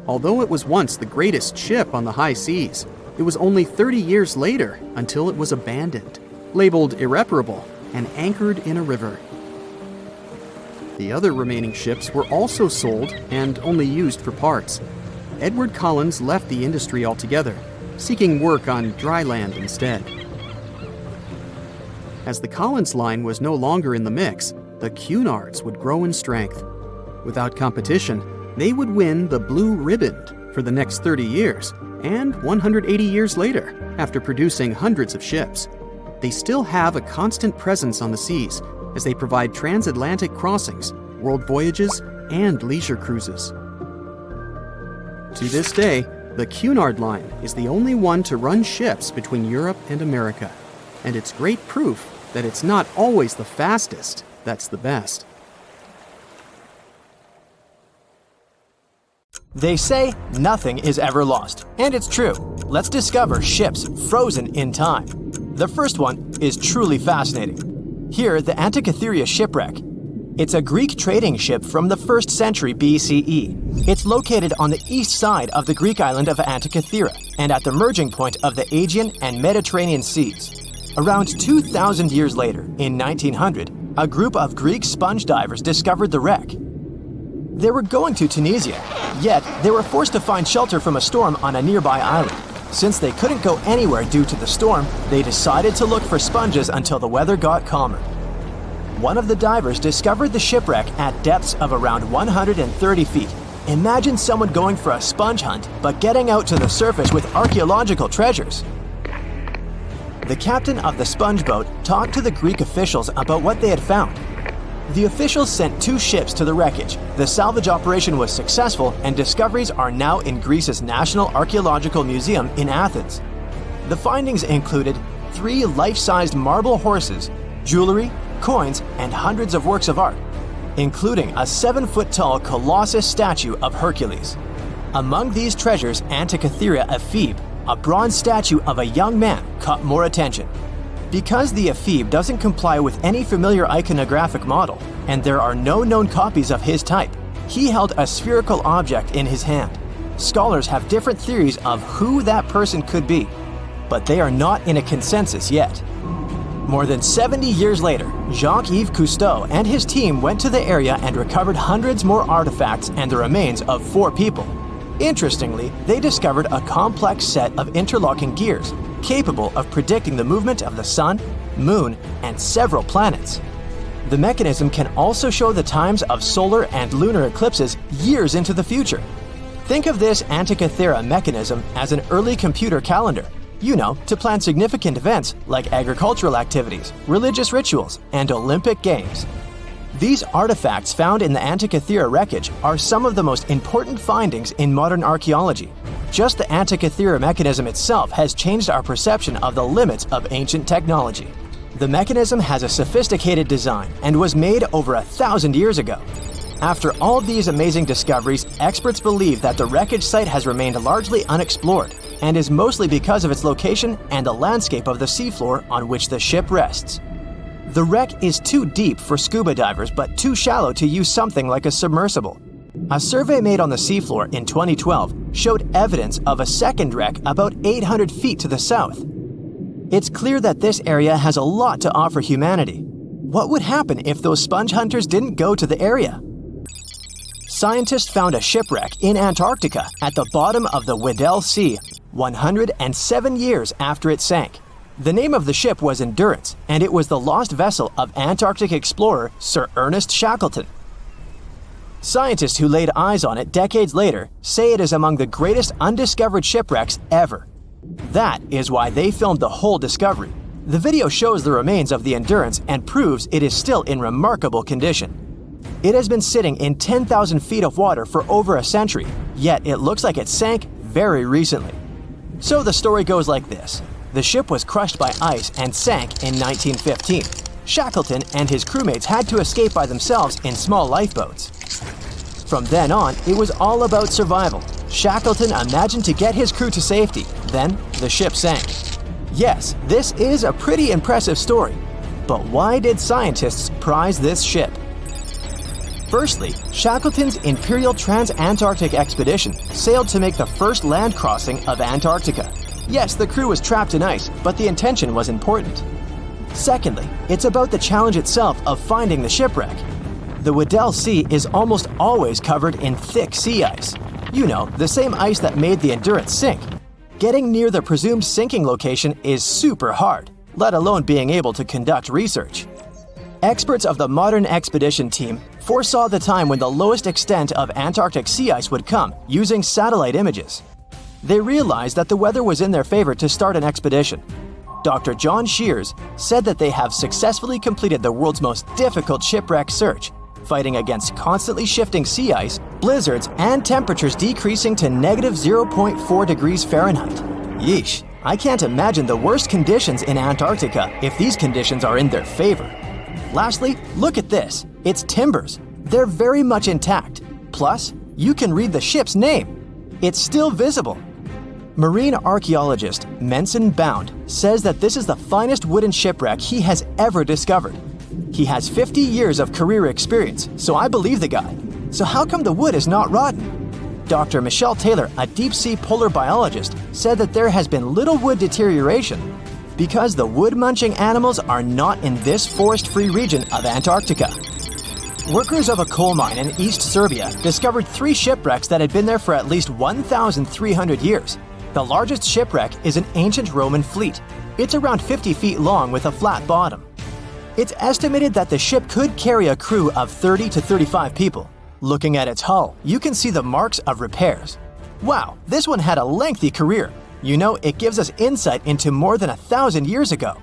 Although it was once the greatest ship on the high seas, it was only 30 years later until it was abandoned, labeled irreparable, and anchored in a river. The other remaining ships were also sold and only used for parts. Edward Collins left the industry altogether, seeking work on dry land instead. As the Collins line was no longer in the mix, the Cunards would grow in strength. Without competition, they would win the Blue Ribbon for the next 30 years, and 180 years later, after producing hundreds of ships. They still have a constant presence on the seas as they provide transatlantic crossings, world voyages, and leisure cruises. To this day, the Cunard line is the only one to run ships between Europe and America, and it's great proof that it's not always the fastest that's the best. They say nothing is ever lost, and it's true. Let's discover ships frozen in time. The first one is truly fascinating. Here, the Antikythera shipwreck. It's a Greek trading ship from the 1st century BCE. It's located on the east side of the Greek island of Antikythera and at the merging point of the Aegean and Mediterranean seas. Around 2,000 years later, in 1900, a group of Greek sponge divers discovered the wreck. They were going to Tunisia, yet they were forced to find shelter from a storm on a nearby island. Since they couldn't go anywhere due to the storm, they decided to look for sponges until the weather got calmer. One of the divers discovered the shipwreck at depths of around 130 feet. Imagine someone going for a sponge hunt, but getting out to the surface with archaeological treasures. The captain of the sponge boat talked to the Greek officials about what they had found. The officials sent 2 ships to the wreckage. The salvage operation was successful, and discoveries are now in Greece's National Archaeological Museum in Athens. The findings included 3 life-sized marble horses, jewelry, coins, and hundreds of works of art, including a 7-foot-tall colossus statue of Hercules. Among these treasures, Antikythera ephebe, a bronze statue of a young man, caught more attention. Because the ephebe doesn't comply with any familiar iconographic model, and there are no known copies of his type, he held a spherical object in his hand. Scholars have different theories of who that person could be, but they are not in a consensus yet. More than 70 years later, Jacques-Yves Cousteau and his team went to the area and recovered hundreds more artifacts and the remains of 4 people. Interestingly, they discovered a complex set of interlocking gears, capable of predicting the movement of the sun, moon, and several planets. The mechanism can also show the times of solar and lunar eclipses years into the future. Think of this Antikythera mechanism as an early computer calendar, to plan significant events like agricultural activities, religious rituals, and Olympic Games. These artifacts found in the Antikythera wreckage are some of the most important findings in modern archaeology. Just the Antikythera mechanism itself has changed our perception of the limits of ancient technology. The mechanism has a sophisticated design and was made over 1,000 years ago. After all these amazing discoveries, experts believe that the wreckage site has remained largely unexplored, and is mostly because of its location and the landscape of the seafloor on which the ship rests. The wreck is too deep for scuba divers but too shallow to use something like a submersible. A survey made on the seafloor in 2012 showed evidence of a second wreck about 800 feet to the south. It's clear that this area has a lot to offer humanity. What would happen if those sponge hunters didn't go to the area? Scientists found a shipwreck in Antarctica at the bottom of the Weddell Sea, 107 years after it sank. The name of the ship was Endurance, and it was the lost vessel of Antarctic explorer Sir Ernest Shackleton. Scientists who laid eyes on it decades later say it is among the greatest undiscovered shipwrecks ever. That is why they filmed the whole discovery. The video shows the remains of the Endurance and proves it is still in remarkable condition. It has been sitting in 10,000 feet of water for over a century, yet it looks like it sank very recently. So the story goes like this. The ship was crushed by ice and sank in 1915. Shackleton and his crewmates had to escape by themselves in small lifeboats. From then on, it was all about survival. Shackleton imagined to get his crew to safety. Then, the ship sank. Yes, this is a pretty impressive story. But why did scientists prize this ship? Firstly, Shackleton's Imperial Trans-Antarctic Expedition sailed to make the first land crossing of Antarctica. Yes, the crew was trapped in ice, but the intention was important. Secondly, it's about the challenge itself of finding the shipwreck. The Weddell Sea is almost always covered in thick sea ice. The same ice that made the Endurance sink. Getting near the presumed sinking location is super hard, let alone being able to conduct research. Experts of the modern expedition team foresaw the time when the lowest extent of Antarctic sea ice would come using satellite images. They realized that the weather was in their favor to start an expedition. Dr. John Shears said that they have successfully completed the world's most difficult shipwreck search, fighting against constantly shifting sea ice, blizzards, and temperatures decreasing to -0.4 degrees Fahrenheit. Yeesh, I can't imagine the worst conditions in Antarctica if these conditions are in their favor. Lastly, look at this. It's timbers. They're very much intact. Plus, you can read the ship's name. It's still visible. Marine archaeologist Menson Bound says that this is the finest wooden shipwreck he has ever discovered. He has 50 years of career experience, so I believe the guy. So how come the wood is not rotten? Dr. Michelle Taylor, a deep-sea polar biologist, said that there has been little wood deterioration because the wood-munching animals are not in this forest-free region of Antarctica. Workers of a coal mine in East Serbia discovered 3 shipwrecks that had been there for at least 1,300 years. The largest shipwreck is an ancient Roman fleet. It's around 50 feet long with a flat bottom. It's estimated that the ship could carry a crew of 30 to 35 people. Looking at its hull, you can see the marks of repairs. Wow, this one had a lengthy career. You know, it gives us insight into more than 1,000 years ago.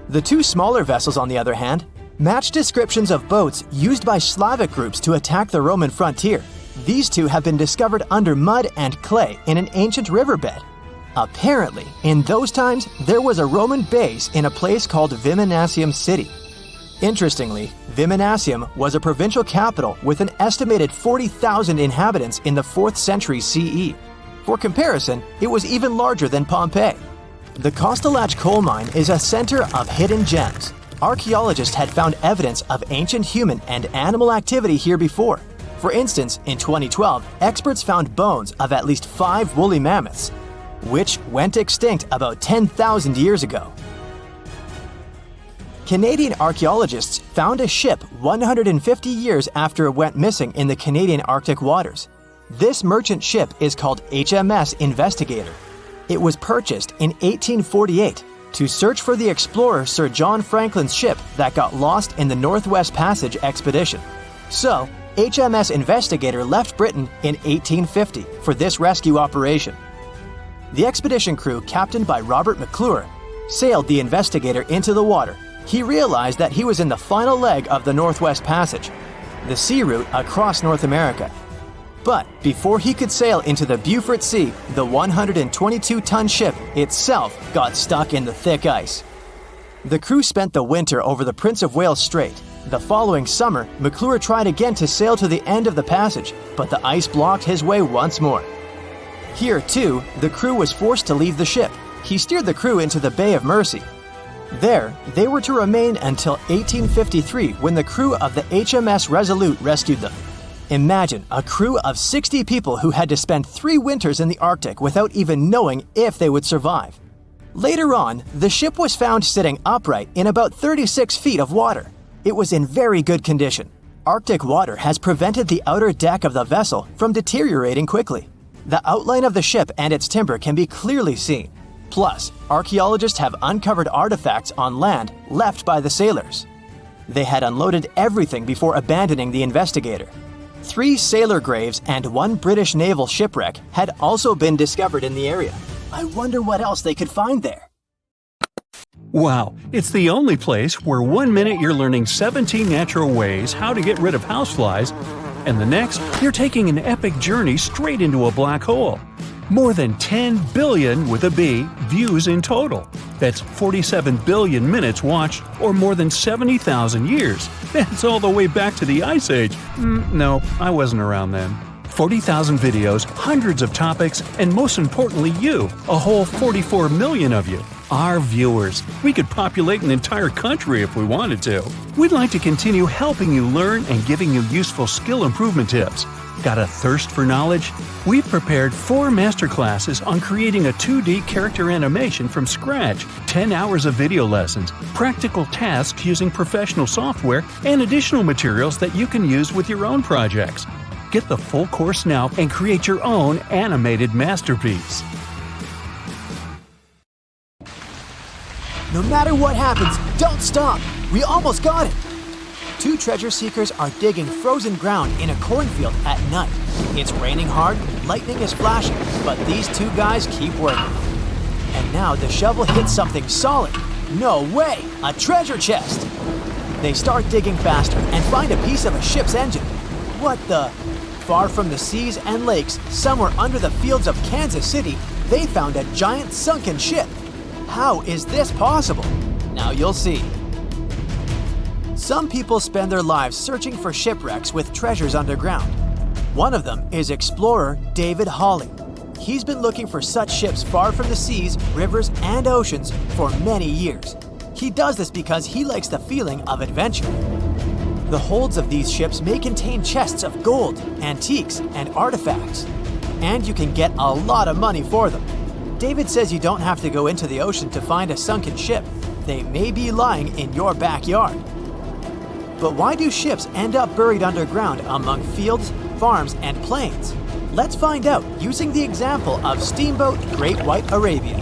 The two smaller vessels, on the other hand, match descriptions of boats used by Slavic groups to attack the Roman frontier. These two have been discovered under mud and clay in an ancient riverbed. Apparently, in those times, there was a Roman base in a place called Viminacium City. Interestingly, Viminacium was a provincial capital with an estimated 40,000 inhabitants in the 4th century CE. For comparison, it was even larger than Pompeii. The Kostelach coal mine is a center of hidden gems. Archaeologists had found evidence of ancient human and animal activity here before. For instance, in 2012, experts found bones of at least 5 woolly mammoths, which went extinct about 10,000 years ago. Canadian archaeologists found a ship 150 years after it went missing in the Canadian Arctic waters. This merchant ship is called HMS Investigator. It was purchased in 1848 to search for the explorer Sir John Franklin's ship that got lost in the Northwest Passage expedition. So, HMS Investigator left Britain in 1850 for this rescue operation. The expedition crew, captained by Robert McClure, sailed the Investigator into the water. He realized that he was in the final leg of the Northwest Passage, the sea route across North America. But before he could sail into the Beaufort Sea, the 122-ton ship itself got stuck in the thick ice. The crew spent the winter over the Prince of Wales Strait. The following summer, McClure tried again to sail to the end of the passage, but the ice blocked his way once more. Here, too, the crew was forced to leave the ship. He steered the crew into the Bay of Mercy. There, they were to remain until 1853 when the crew of the HMS Resolute rescued them. Imagine a crew of 60 people who had to spend 3 winters in the Arctic without even knowing if they would survive. Later on, the ship was found sitting upright in about 36 feet of water. It was in very good condition. Arctic water has prevented the outer deck of the vessel from deteriorating quickly. The outline of the ship and its timber can be clearly seen. Plus, archaeologists have uncovered artifacts on land left by the sailors. They had unloaded everything before abandoning the Investigator. 3 sailor graves and 1 British naval shipwreck had also been discovered in the area. I wonder what else they could find there. Wow, it's the only place where 1 minute you're learning 17 natural ways how to get rid of houseflies, and the next, you're taking an epic journey straight into a black hole. More than 10 billion, with a B, views in total. That's 47 billion minutes watched, or more than 70,000 years. That's all the way back to the Ice Age. No, I wasn't around then. 40,000 videos, hundreds of topics, and most importantly you, a whole 44 million of you. Our viewers. We could populate an entire country if we wanted to. We'd like to continue helping you learn and giving you useful skill improvement tips. Got a thirst for knowledge? We've prepared 4 masterclasses on creating a 2D character animation from scratch, 10 hours of video lessons, practical tasks using professional software, and additional materials that you can use with your own projects. Get the full course now and create your own animated masterpiece. No matter what happens, don't stop! We almost got it! 2 treasure seekers are digging frozen ground in a cornfield at night. It's raining hard, lightning is flashing, but these 2 guys keep working. And now the shovel hits something solid. No way! A treasure chest! They start digging faster and find a piece of a ship's engine. What the? Far from the seas and lakes, somewhere under the fields of Kansas City, they found a giant sunken ship. How is this possible? Now you'll see. Some people spend their lives searching for shipwrecks with treasures underground. One of them is explorer David Hawley. He's been looking for such ships far from the seas, rivers, and oceans for many years. He does this because he likes the feeling of adventure. The holds of these ships may contain chests of gold, antiques, and artifacts, and you can get a lot of money for them. David says you don't have to go into the ocean to find a sunken ship. They may be lying in your backyard. But why do ships end up buried underground among fields, farms, and plains? Let's find out using the example of steamboat Great White Arabia.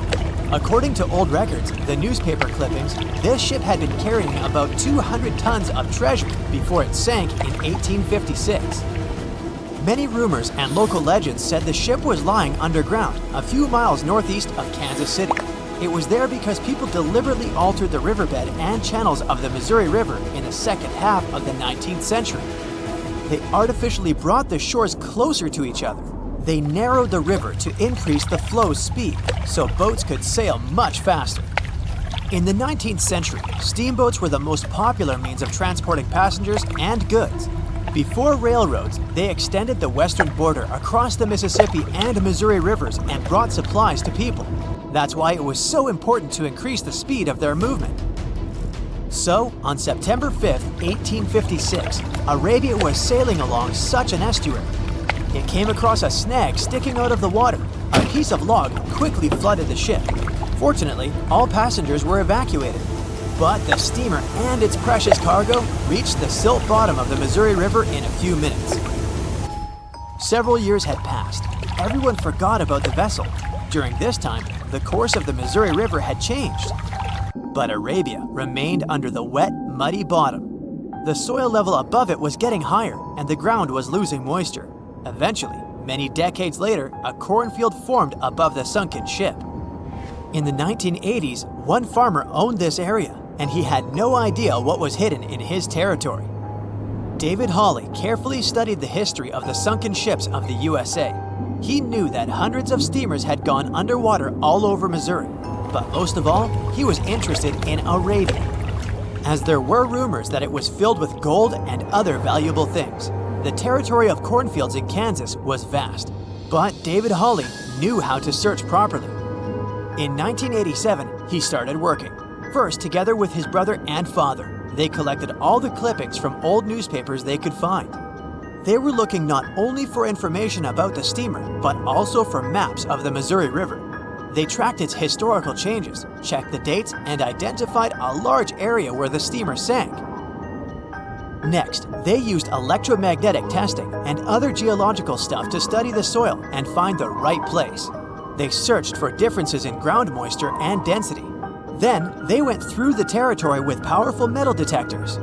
According to old records, the newspaper clippings, this ship had been carrying about 200 tons of treasure before it sank in 1856. Many rumors and local legends said the ship was lying underground a few miles northeast of Kansas City. It was there because people deliberately altered the riverbed and channels of the Missouri River in the second half of the 19th century. They artificially brought the shores closer to each other. They narrowed the river to increase the flow's speed so boats could sail much faster. In the 19th century, steamboats were the most popular means of transporting passengers and goods. Before railroads, they extended the western border across the Mississippi and Missouri rivers and brought supplies to people. That's why it was so important to increase the speed of their movement. So, on September 5, 1856, Arabia was sailing along such an estuary. It came across a snag sticking out of the water. A piece of log quickly flooded the ship. Fortunately, all passengers were evacuated. But the steamer and its precious cargo reached the silt bottom of the Missouri River in a few minutes. Several years had passed. Everyone forgot about the vessel. During this time, the course of the Missouri River had changed. But Arabia remained under the wet, muddy bottom. The soil level above it was getting higher, and the ground was losing moisture. Eventually, many decades later, a cornfield formed above the sunken ship. In the 1980s, one farmer owned this area, and he had no idea what was hidden in his territory. David Hawley carefully studied the history of the sunken ships of the USA. He knew that hundreds of steamers had gone underwater all over Missouri, but most of all, he was interested in Arabia, as there were rumors that it was filled with gold and other valuable things. The territory of cornfields in Kansas was vast, but David Hawley knew how to search properly. In 1987, he started working. First, together with his brother and father, they collected all the clippings from old newspapers they could find. They were looking not only for information about the steamer, but also for maps of the Missouri River. They tracked its historical changes, checked the dates, and identified a large area where the steamer sank. Next, they used electromagnetic testing and other geological stuff to study the soil and find the right place. They searched for differences in ground moisture and density. Then, they went through the territory with powerful metal detectors.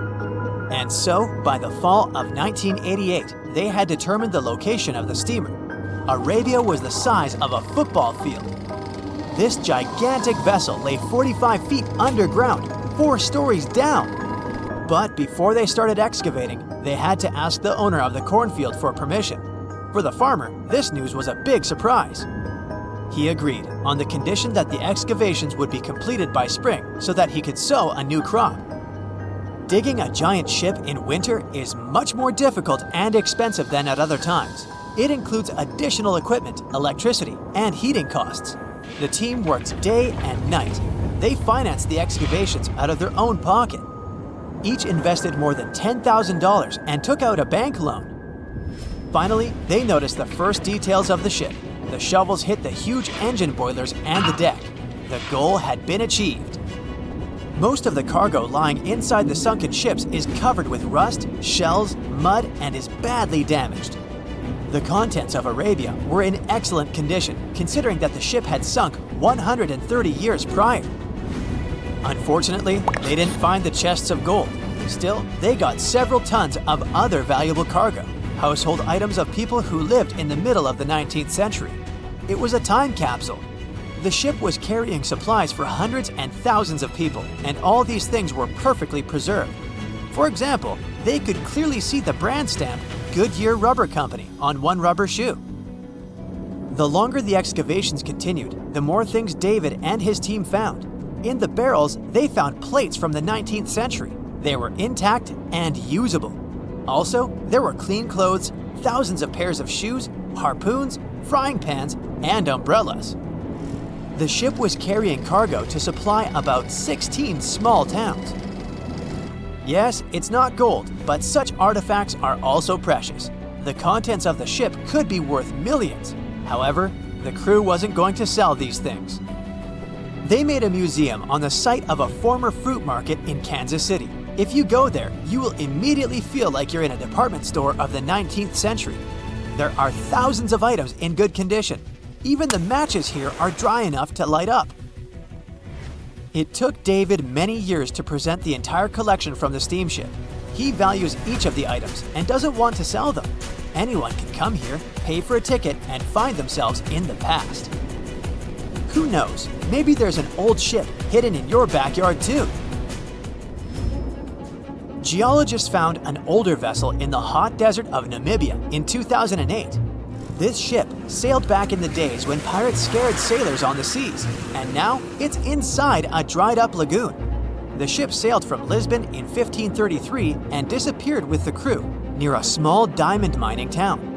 And so, by the fall of 1988, they had determined the location of the steamer. Arabia was the size of a football field. This gigantic vessel lay 45 feet underground, 4 stories down. But before they started excavating, they had to ask the owner of the cornfield for permission. For the farmer, this news was a big surprise. He agreed on the condition that the excavations would be completed by spring so that he could sow a new crop. Digging a giant ship in winter is much more difficult and expensive than at other times. It includes additional equipment, electricity, and heating costs. The team worked day and night. They financed the excavations out of their own pocket. Each invested more than $10,000 and took out a bank loan. Finally, they noticed the first details of the ship. The shovels hit the huge engine boilers and the deck. The goal had been achieved. Most of the cargo lying inside the sunken ships is covered with rust, shells, mud, and is badly damaged. The contents of Arabia were in excellent condition, considering that the ship had sunk 130 years prior. Unfortunately, they didn't find the chests of gold. Still, they got several tons of other valuable cargo, household items of people who lived in the middle of the 19th century. It was a time capsule. The ship was carrying supplies for hundreds and thousands of people, and all these things were perfectly preserved. For example, they could clearly see the brand stamp Goodyear Rubber Company on one rubber shoe. The longer the excavations continued, the more things David and his team found. In the barrels, they found plates from the 19th century. They were intact and usable. Also, there were clean clothes, thousands of pairs of shoes, harpoons, frying pans, and umbrellas. The ship was carrying cargo to supply about 16 small towns. Yes, it's not gold, but such artifacts are also precious. The contents of the ship could be worth millions. However, the crew wasn't going to sell these things. They made a museum on the site of a former fruit market in Kansas City. If you go there, you will immediately feel like you're in a department store of the 19th century. There are thousands of items in good condition. Even the matches here are dry enough to light up. It took David many years to present the entire collection from the steamship. He values each of the items and doesn't want to sell them. Anyone can come here, pay for a ticket, and find themselves in the past. Who knows, maybe there's an old ship hidden in your backyard too. Geologists found an older vessel in the hot desert of Namibia in 2008. This ship sailed back in the days when pirates scared sailors on the seas, and now it's inside a dried-up lagoon. The ship sailed from Lisbon in 1533 and disappeared with the crew near a small diamond mining town.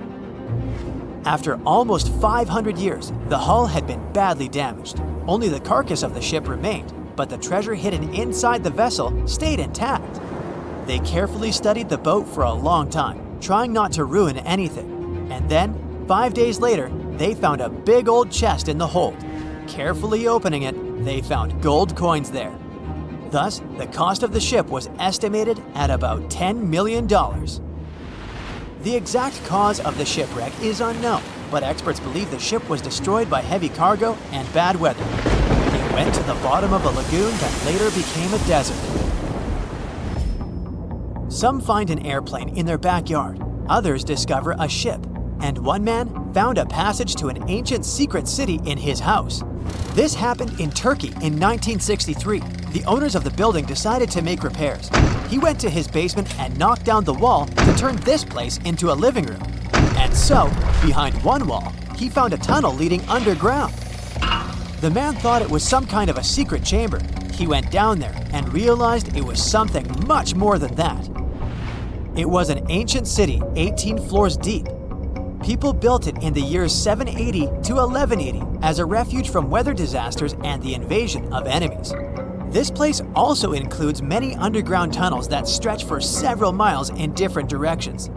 After almost 500 years, the hull had been badly damaged. Only the carcass of the ship remained, but the treasure hidden inside the vessel stayed intact. They carefully studied the boat for a long time, trying not to ruin anything. And then, 5 days later, they found a big old chest in the hold. Carefully opening it, they found gold coins there. Thus, the cost of the ship was estimated at about $10 million. The exact cause of the shipwreck is unknown, but experts believe the ship was destroyed by heavy cargo and bad weather. It went to the bottom of a lagoon that later became a desert. Some find an airplane in their backyard, others discover a ship, and one man found a passage to an ancient secret city in his house. This happened in Turkey in 1963. The owners of the building decided to make repairs. He went to his basement and knocked down the wall to turn this place into a living room. And so, behind one wall, he found a tunnel leading underground. The man thought it was some kind of a secret chamber. He went down there and realized it was something much more than that. It was an ancient city 18 floors deep. People built it in the years 780 to 1180 as a refuge from weather disasters and the invasion of enemies. This place also includes many underground tunnels that stretch for several miles in different directions.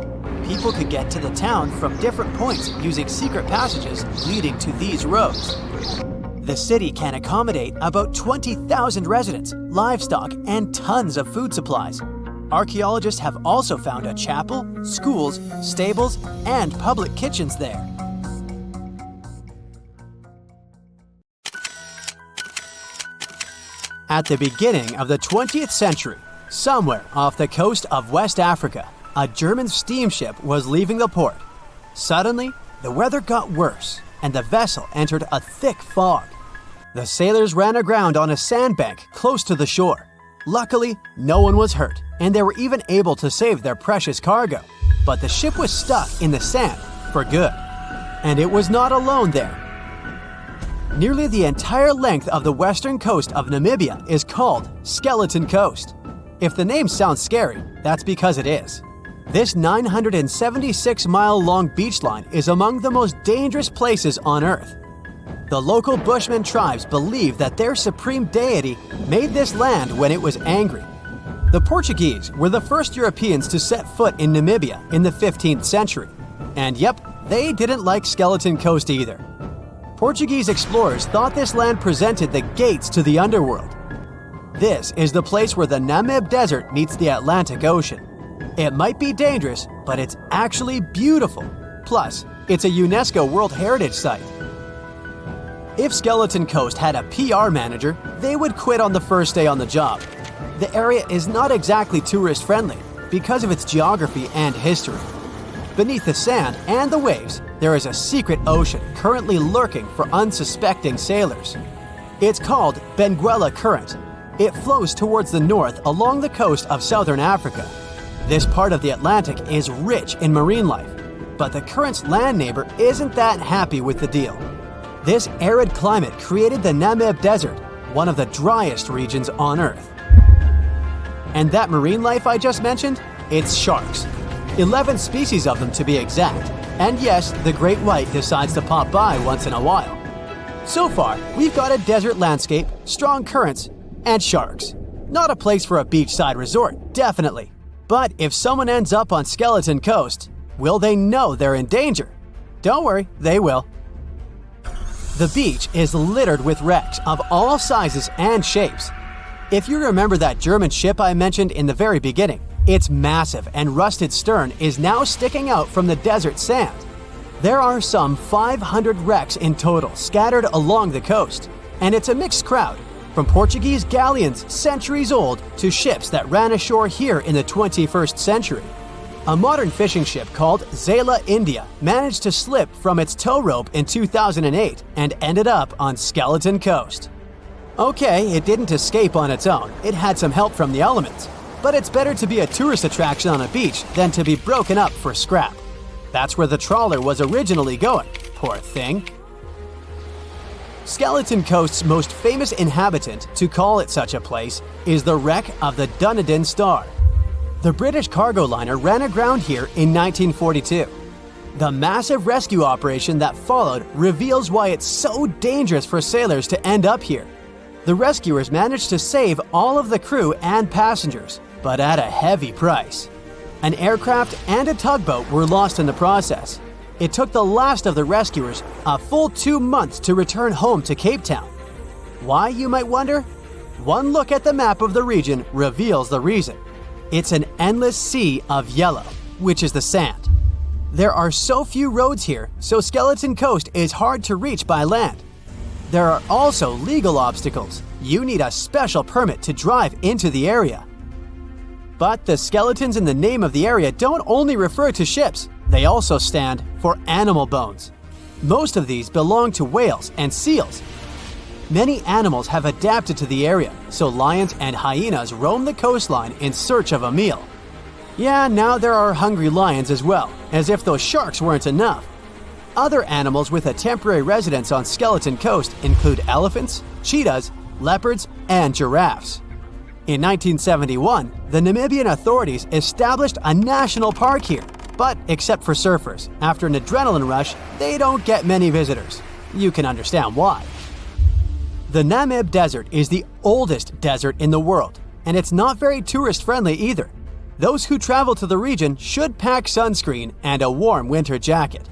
People could get to the town from different points using secret passages leading to these roads. The city can accommodate about 20,000 residents, livestock, and tons of food supplies. Archaeologists have also found a chapel, schools, stables, and public kitchens there. At the beginning of the 20th century, somewhere off the coast of West Africa, a German steamship was leaving the port. Suddenly, the weather got worse, and the vessel entered a thick fog. The sailors ran aground on a sandbank close to the shore. Luckily, no one was hurt, and they were even able to save their precious cargo. But the ship was stuck in the sand for good. And it was not alone there. Nearly the entire length of the western coast of Namibia is called Skeleton Coast. If the name sounds scary, that's because it is. This 976-mile-long beach line is among the most dangerous places on Earth. The local Bushman tribes believe that their supreme deity made this land when it was angry. The Portuguese were the first Europeans to set foot in Namibia in the 15th century. And yep, they didn't like Skeleton Coast either. Portuguese explorers thought this land presented the gates to the underworld. This is the place where the Namib Desert meets the Atlantic Ocean. It might be dangerous, but it's actually beautiful. Plus, it's a UNESCO World Heritage Site. If Skeleton Coast had a PR manager, they would quit on the first day on the job. The area is not exactly tourist-friendly because of its geography and history. Beneath the sand and the waves, there is a secret ocean currently lurking for unsuspecting sailors. It's called Benguela Current. It flows towards the north along the coast of southern Africa. This part of the Atlantic is rich in marine life, but the current's land neighbor isn't that happy with the deal. This arid climate created the Namib Desert, one of the driest regions on Earth. And that marine life I just mentioned? It's sharks. 11 species of them to be exact. And yes, the great white decides to pop by once in a while. So far, we've got a desert landscape, strong currents, and sharks. Not a place for a beachside resort, definitely. But if someone ends up on Skeleton Coast, will they know they're in danger? Don't worry, they will. The beach is littered with wrecks of all sizes and shapes. If you remember that German ship I mentioned in the very beginning, its massive and rusted stern is now sticking out from the desert sand. There are some 500 wrecks in total scattered along the coast, and it's a mixed crowd, from Portuguese galleons centuries old to ships that ran ashore here in the 21st century. A modern fishing ship called Zela India managed to slip from its tow rope in 2008 and ended up on Skeleton Coast. Okay, it didn't escape on its own, it had some help from the elements, but it's better to be a tourist attraction on a beach than to be broken up for scrap. That's where the trawler was originally going, poor thing. Skeleton Coast's most famous inhabitant, to call it such a place, is the wreck of the Dunedin Star. The British cargo liner ran aground here in 1942. The massive rescue operation that followed reveals why it's so dangerous for sailors to end up here. The rescuers managed to save all of the crew and passengers, but at a heavy price. An aircraft and a tugboat were lost in the process. It took the last of the rescuers a full 2 months to return home to Cape Town. Why, you might wonder? One look at the map of the region reveals the reason. It's an endless sea of yellow, which is the sand. There are so few roads here, so Skeleton Coast is hard to reach by land. There are also legal obstacles. You need a special permit to drive into the area. But the skeletons in the name of the area don't only refer to ships, they also stand for animal bones. Most of these belong to whales and seals. Many animals have adapted to the area, so lions and hyenas roam the coastline in search of a meal. Yeah, now there are hungry lions as well, as if those sharks weren't enough. Other animals with a temporary residence on Skeleton Coast include elephants, cheetahs, leopards, and giraffes. In 1971, the Namibian authorities established a national park here, but except for surfers, after an adrenaline rush, they don't get many visitors. You can understand why. The Namib Desert is the oldest desert in the world, and it's not very tourist-friendly either. Those who travel to the region should pack sunscreen and a warm winter jacket.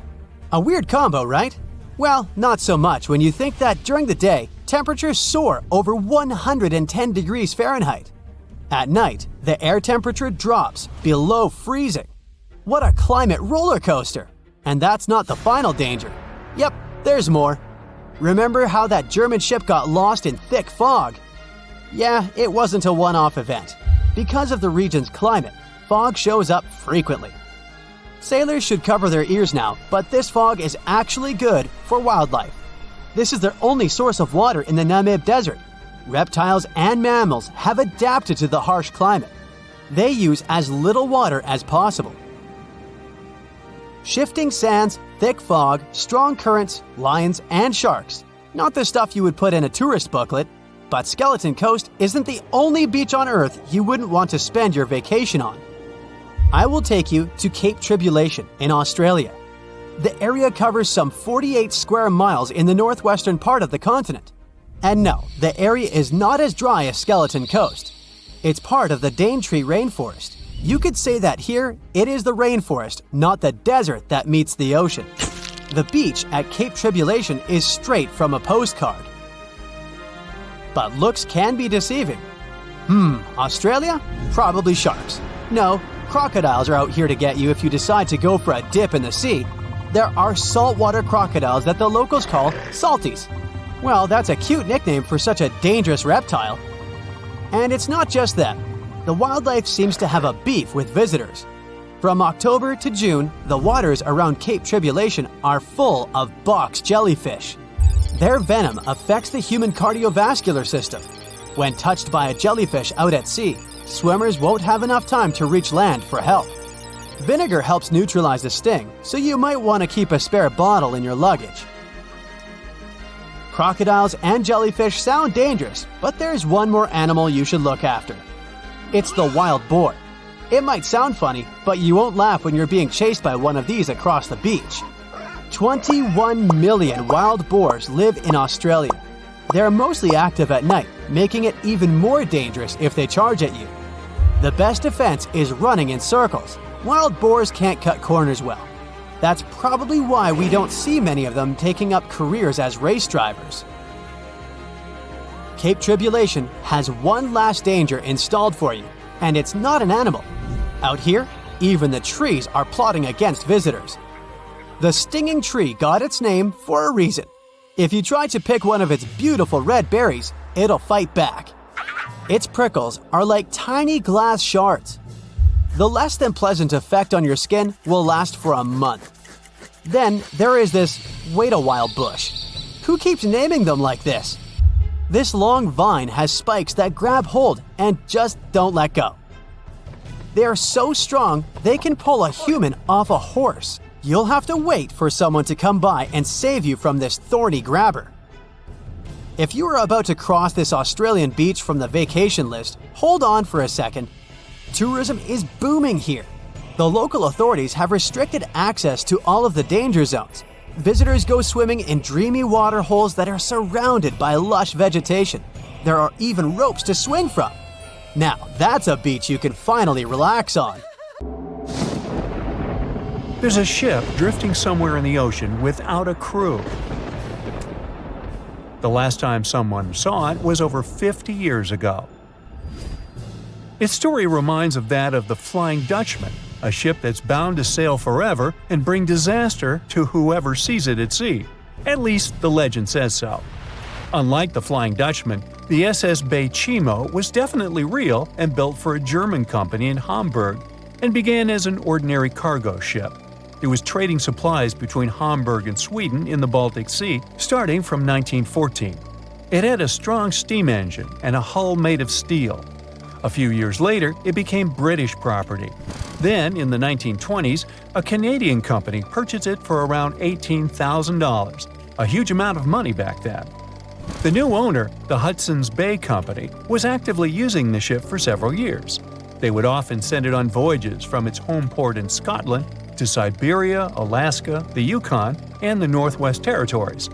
A weird combo, right? Well, not so much when you think that during the day, temperatures soar over 110 degrees Fahrenheit. At night, the air temperature drops below freezing. What a climate roller coaster! And that's not the final danger. Yep, there's more. Remember how that German ship got lost in thick fog? Yeah, it wasn't a one-off event. Because of the region's climate, fog shows up frequently. Sailors should cover their ears now, but this fog is actually good for wildlife. This is their only source of water in the Namib Desert. Reptiles and mammals have adapted to the harsh climate. They use as little water as possible. Shifting sands, thick fog, strong currents, lions, and sharks. Not the stuff you would put in a tourist booklet, but Skeleton Coast isn't the only beach on Earth you wouldn't want to spend your vacation on. I will take you to Cape Tribulation in Australia. The area covers some 48 square miles in the northwestern part of the continent. And no, the area is not as dry as Skeleton Coast. It's part of the Daintree rainforest. You could say that here, it is the rainforest, not the desert that meets the ocean. The beach at Cape Tribulation is straight from a postcard. But looks can be deceiving. Australia? Probably sharks. No, crocodiles are out here to get you if you decide to go for a dip in the sea. There are saltwater crocodiles that the locals call salties. Well, that's a cute nickname for such a dangerous reptile. And it's not just them. The wildlife seems to have a beef with visitors. From October to June, the waters around Cape Tribulation are full of box jellyfish. Their venom affects the human cardiovascular system. When touched by a jellyfish out at sea, swimmers won't have enough time to reach land for help. Vinegar helps neutralize the sting, so you might want to keep a spare bottle in your luggage. Crocodiles and jellyfish sound dangerous, but there's one more animal you should look after. It's the wild boar. It might sound funny, but you won't laugh when you're being chased by one of these across the beach. 21 million wild boars live in Australia. They're mostly active at night, making it even more dangerous if they charge at you. The best defense is running in circles. Wild boars can't cut corners well. That's probably why we don't see many of them taking up careers as race drivers. Cape Tribulation has one last danger installed for you, and it's not an animal. Out here, even the trees are plotting against visitors. The stinging tree got its name for a reason. If you try to pick one of its beautiful red berries, it'll fight back. Its prickles are like tiny glass shards. The less than pleasant effect on your skin will last for a month. Then there is this wait a while bush. Who keeps naming them like this? This long vine has spikes that grab hold and just don't let go. They are so strong they can pull a human off a horse. You'll have to wait for someone to come by and save you from this thorny grabber. If you are about to cross this Australian beach from the vacation list, hold on for a second. Tourism is booming here. The local authorities have restricted access to all of the danger zones. Visitors go swimming in dreamy water holes that are surrounded by lush vegetation. There are even ropes to swing from. Now, that's a beach you can finally relax on. There's a ship drifting somewhere in the ocean without a crew. The last time someone saw it was over 50 years ago. Its story reminds of that of the Flying Dutchman, a ship that's bound to sail forever and bring disaster to whoever sees it at sea. At least the legend says so. Unlike the Flying Dutchman, the SS Baychimo was definitely real and built for a German company in Hamburg and began as an ordinary cargo ship. It was trading supplies between Hamburg and Sweden in the Baltic Sea starting from 1914. It had a strong steam engine and a hull made of steel. A few years later, it became British property. Then, in the 1920s, a Canadian company purchased it for around $18,000, a huge amount of money back then. The new owner, the Hudson's Bay Company, was actively using the ship for several years. They would often send it on voyages from its home port in Scotland to Siberia, Alaska, the Yukon, and the Northwest Territories.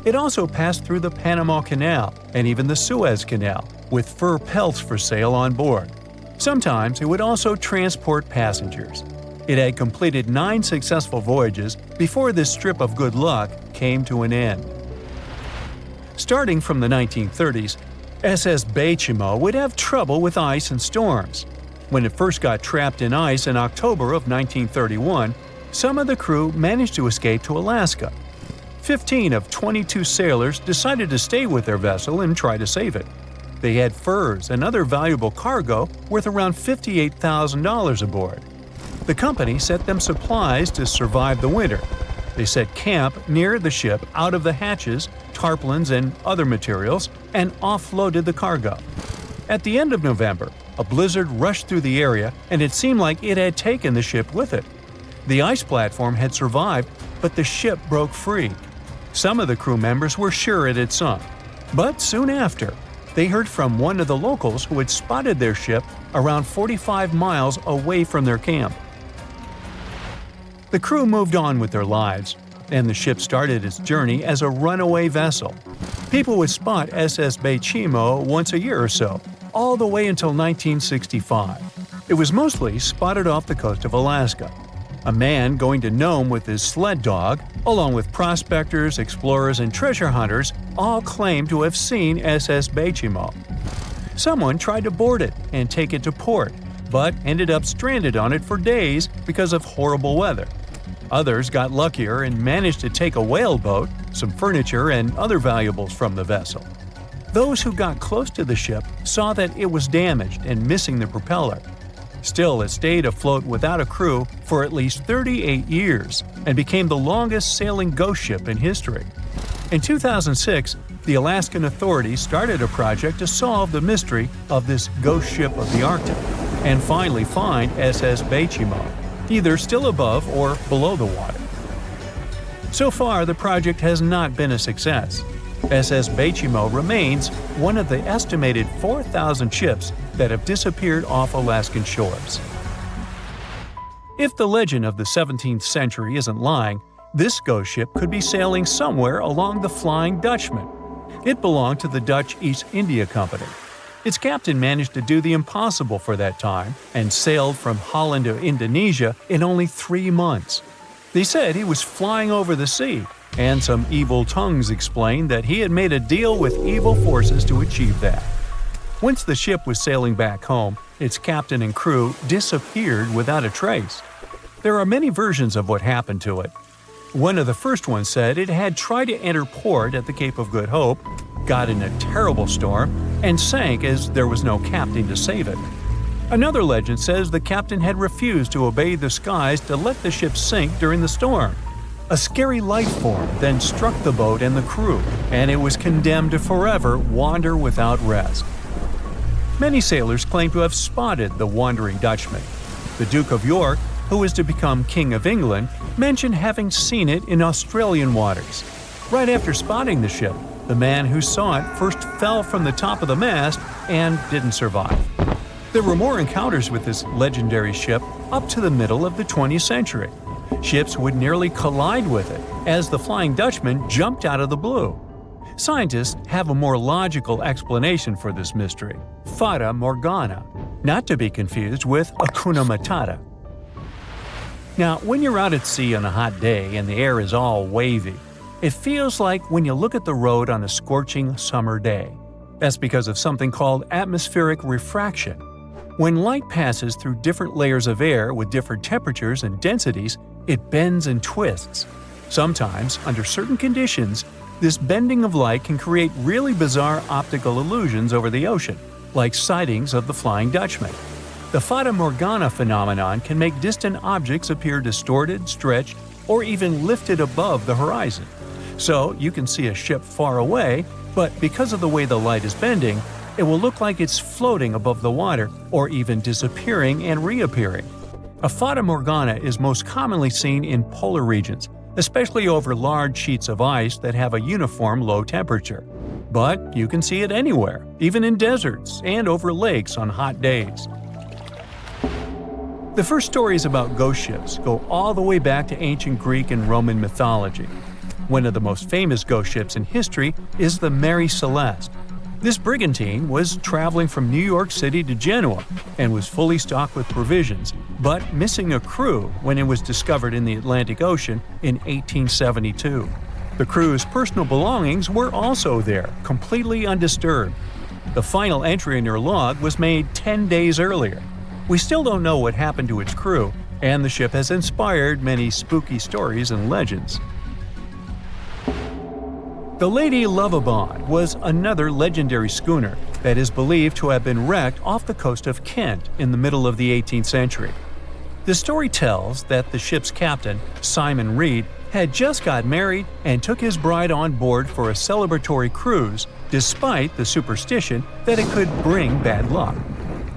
It also passed through the Panama Canal and even the Suez Canal, with fur pelts for sale on board. Sometimes it would also transport passengers. It had completed 9 successful voyages before this strip of good luck came to an end. Starting from the 1930s, SS Baychimo would have trouble with ice and storms. When it first got trapped in ice in October of 1931, some of the crew managed to escape to Alaska. 15 of 22 sailors decided to stay with their vessel and try to save it. They had furs and other valuable cargo worth around $58,000 aboard. The company sent them supplies to survive the winter. They set camp near the ship out of the hatches, tarpaulins, and other materials, and offloaded the cargo. At the end of November, a blizzard rushed through the area, and it seemed like it had taken the ship with it. The ice platform had survived, but the ship broke free. Some of the crew members were sure it had sunk. But soon after, they heard from one of the locals who had spotted their ship around 45 miles away from their camp. The crew moved on with their lives, and the ship started its journey as a runaway vessel. People would spot SS Baychimo once a year or so, all the way until 1965. It was mostly spotted off the coast of Alaska. A man going to Nome with his sled dog, along with prospectors, explorers, and treasure hunters, all claimed to have seen SS Baychimo. Someone tried to board it and take it to port, but ended up stranded on it for days because of horrible weather. Others got luckier and managed to take a whaleboat, some furniture, and other valuables from the vessel. Those who got close to the ship saw that it was damaged and missing the propeller. Still, it stayed afloat without a crew for at least 38 years and became the longest sailing ghost ship in history. In 2006, the Alaskan authorities started a project to solve the mystery of this ghost ship of the Arctic and finally find SS Baychimo, either still above or below the water. So far, the project has not been a success. SS Baychimo remains one of the estimated 4,000 ships that have disappeared off Alaskan shores. If the legend of the 17th century isn't lying, this ghost ship could be sailing somewhere along the Flying Dutchman. It belonged to the Dutch East India Company. Its captain managed to do the impossible for that time and sailed from Holland to Indonesia in only 3 months. They said he was flying over the sea, and some evil tongues explained that he had made a deal with evil forces to achieve that. Once the ship was sailing back home, its captain and crew disappeared without a trace. There are many versions of what happened to it. One of the first ones said it had tried to enter port at the Cape of Good Hope, got in a terrible storm, and sank as there was no captain to save it. Another legend says the captain had refused to obey the skies to let the ship sink during the storm. A scary life form then struck the boat and the crew, and it was condemned to forever wander without rest. Many sailors claim to have spotted the wandering Dutchman. The Duke of York, who was to become King of England, mentioned having seen it in Australian waters. Right after spotting the ship, the man who saw it first fell from the top of the mast and didn't survive. There were more encounters with this legendary ship up to the middle of the 20th century. Ships would nearly collide with it as the Flying Dutchman jumped out of the blue. Scientists have a more logical explanation for this mystery: Fata Morgana, not to be confused with Hakuna Matata. Now, when you're out at sea on a hot day and the air is all wavy, it feels like when you look at the road on a scorching summer day. That's because of something called atmospheric refraction. When light passes through different layers of air with different temperatures and densities, it bends and twists. Sometimes, under certain conditions, this bending of light can create really bizarre optical illusions over the ocean, like sightings of the Flying Dutchman. The Fata Morgana phenomenon can make distant objects appear distorted, stretched, or even lifted above the horizon. So you can see a ship far away, but because of the way the light is bending, it will look like it's floating above the water or even disappearing and reappearing. A Fata Morgana is most commonly seen in polar regions, especially over large sheets of ice that have a uniform low temperature. But you can see it anywhere, even in deserts and over lakes on hot days. The first stories about ghost ships go all the way back to ancient Greek and Roman mythology. One of the most famous ghost ships in history is the Mary Celeste. This brigantine was traveling from New York City to Genoa and was fully stocked with provisions, but missing a crew when it was discovered in the Atlantic Ocean in 1872. The crew's personal belongings were also there, completely undisturbed. The final entry in their log was made 10 days earlier. We still don't know what happened to its crew, and the ship has inspired many spooky stories and legends. The Lady Lovibond was another legendary schooner that is believed to have been wrecked off the coast of Kent in the middle of the 18th century. The story tells that the ship's captain, Simon Reed, had just got married and took his bride on board for a celebratory cruise, despite the superstition that it could bring bad luck.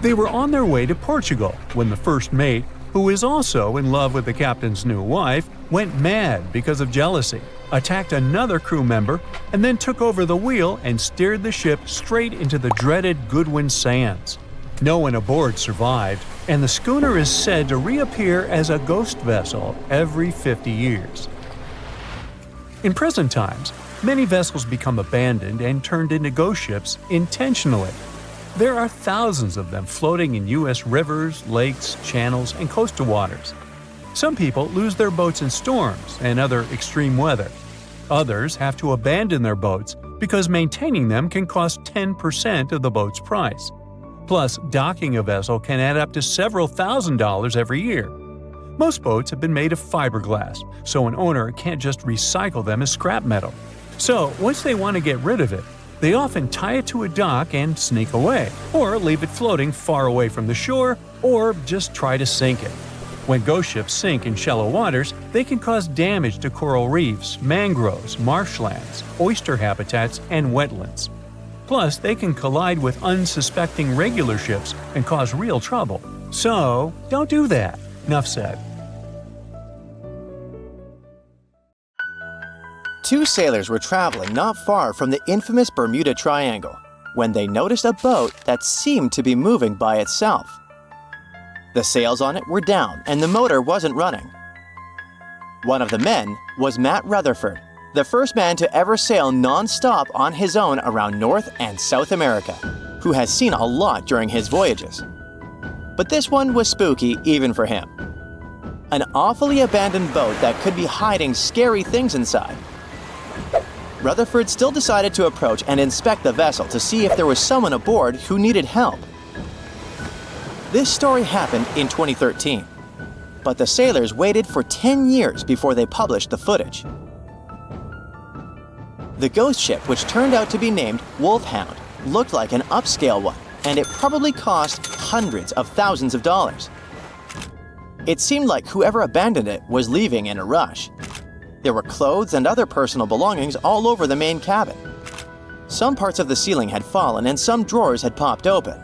They were on their way to Portugal when the first mate, who is also in love with the captain's new wife, went mad because of jealousy, attacked another crew member, and then took over the wheel and steered the ship straight into the dreaded Goodwin Sands. No one aboard survived, and the schooner is said to reappear as a ghost vessel every 50 years. In present times, many vessels become abandoned and turned into ghost ships intentionally. There are thousands of them floating in U.S. rivers, lakes, channels, and coastal waters. Some people lose their boats in storms and other extreme weather. Others have to abandon their boats because maintaining them can cost 10% of the boat's price. Plus, docking a vessel can add up to several $1,000s every year. Most boats have been made of fiberglass, so an owner can't just recycle them as scrap metal. So, once they want to get rid of it, they often tie it to a dock and sneak away, or leave it floating far away from the shore, or just try to sink it. When ghost ships sink in shallow waters, they can cause damage to coral reefs, mangroves, marshlands, oyster habitats, and wetlands. Plus, they can collide with unsuspecting regular ships and cause real trouble. So, don't do that. Enough said. Two sailors were traveling not far from the infamous Bermuda Triangle when they noticed a boat that seemed to be moving by itself. The sails on it were down and the motor wasn't running. One of the men was Matt Rutherford, the first man to ever sail non-stop on his own around North and South America, who has seen a lot during his voyages. But this one was spooky even for him. An awfully abandoned boat that could be hiding scary things inside. Rutherford still decided to approach and inspect the vessel to see if there was someone aboard who needed help. This story happened in 2013. but the sailors waited for 10 years before they published the footage. The ghost ship, which turned out to be named Wolfhound, looked like an upscale one, and it probably cost hundreds of thousands of dollars. It seemed like whoever abandoned it was leaving in a rush. There were clothes and other personal belongings all over the main cabin. Some parts of the ceiling had fallen and some drawers had popped open.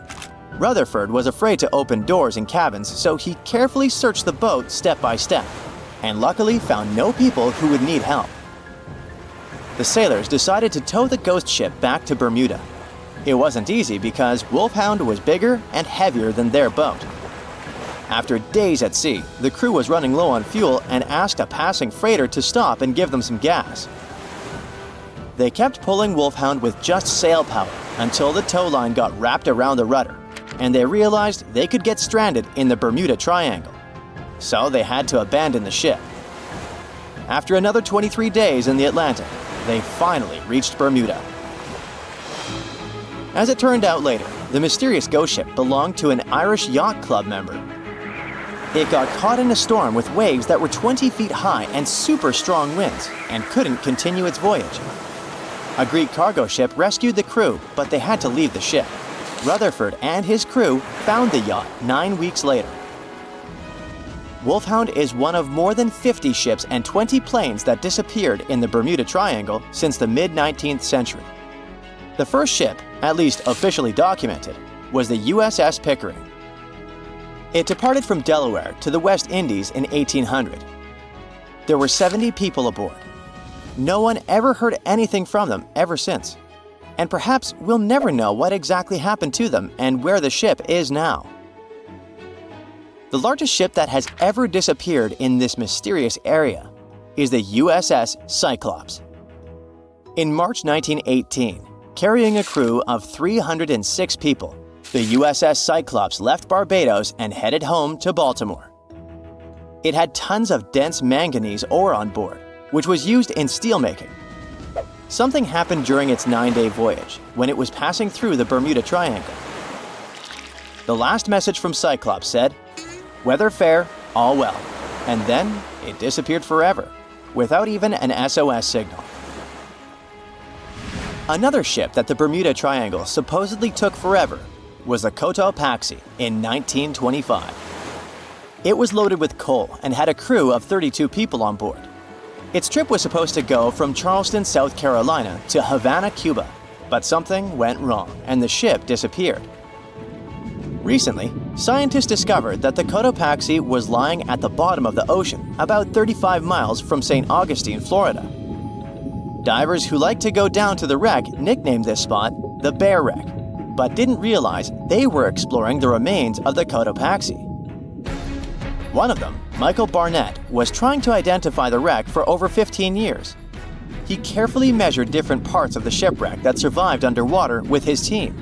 Rutherford was afraid to open doors in cabins, so he carefully searched the boat step by step, and luckily found no people who would need help. The sailors decided to tow the ghost ship back to Bermuda. It wasn't easy because Wolfhound was bigger and heavier than their boat. After days at sea, the crew was running low on fuel and asked a passing freighter to stop and give them some gas. They kept pulling Wolfhound with just sail power until the tow line got wrapped around the rudder, and they realized they could get stranded in the Bermuda Triangle. So they had to abandon the ship. After another 23 days in the Atlantic, they finally reached Bermuda. As it turned out later, the mysterious ghost ship belonged to an Irish yacht club member. It got caught in a storm with waves that were 20 feet high and super strong winds, and couldn't continue its voyage. A Greek cargo ship rescued the crew, but they had to leave the ship. Rutherford and his crew found the yacht 9 weeks later. Wolfhound is one of more than 50 ships and 20 planes that disappeared in the Bermuda Triangle since the mid-19th century. The first ship, at least officially documented, was the USS Pickering. It departed from Delaware to the West Indies in 1800. There were 70 people aboard. No one ever heard anything from them ever since. And perhaps we'll never know what exactly happened to them and where the ship is now. The largest ship that has ever disappeared in this mysterious area is the USS Cyclops. In March 1918, carrying a crew of 306 people, the USS Cyclops left Barbados and headed home to Baltimore. It had tons of dense manganese ore on board, which was used in steelmaking. Something happened during its 9-day voyage when it was passing through the Bermuda Triangle. The last message from Cyclops said, "Weather fair, all well," and then it disappeared forever, without even an SOS signal. Another ship that the Bermuda Triangle supposedly took forever was the Cotopaxi in 1925. It was loaded with coal and had a crew of 32 people on board. Its trip was supposed to go from Charleston, South Carolina to Havana, Cuba, but something went wrong and the ship disappeared. Recently, scientists discovered that the Cotopaxi was lying at the bottom of the ocean about 35 miles from St. Augustine, Florida. Divers who like to go down to the wreck nicknamed this spot the Bear Wreck, but didn't realize they were exploring the remains of the Cotopaxi. One of them, Michael Barnett, was trying to identify the wreck for over 15 years. He carefully measured different parts of the shipwreck that survived underwater with his team.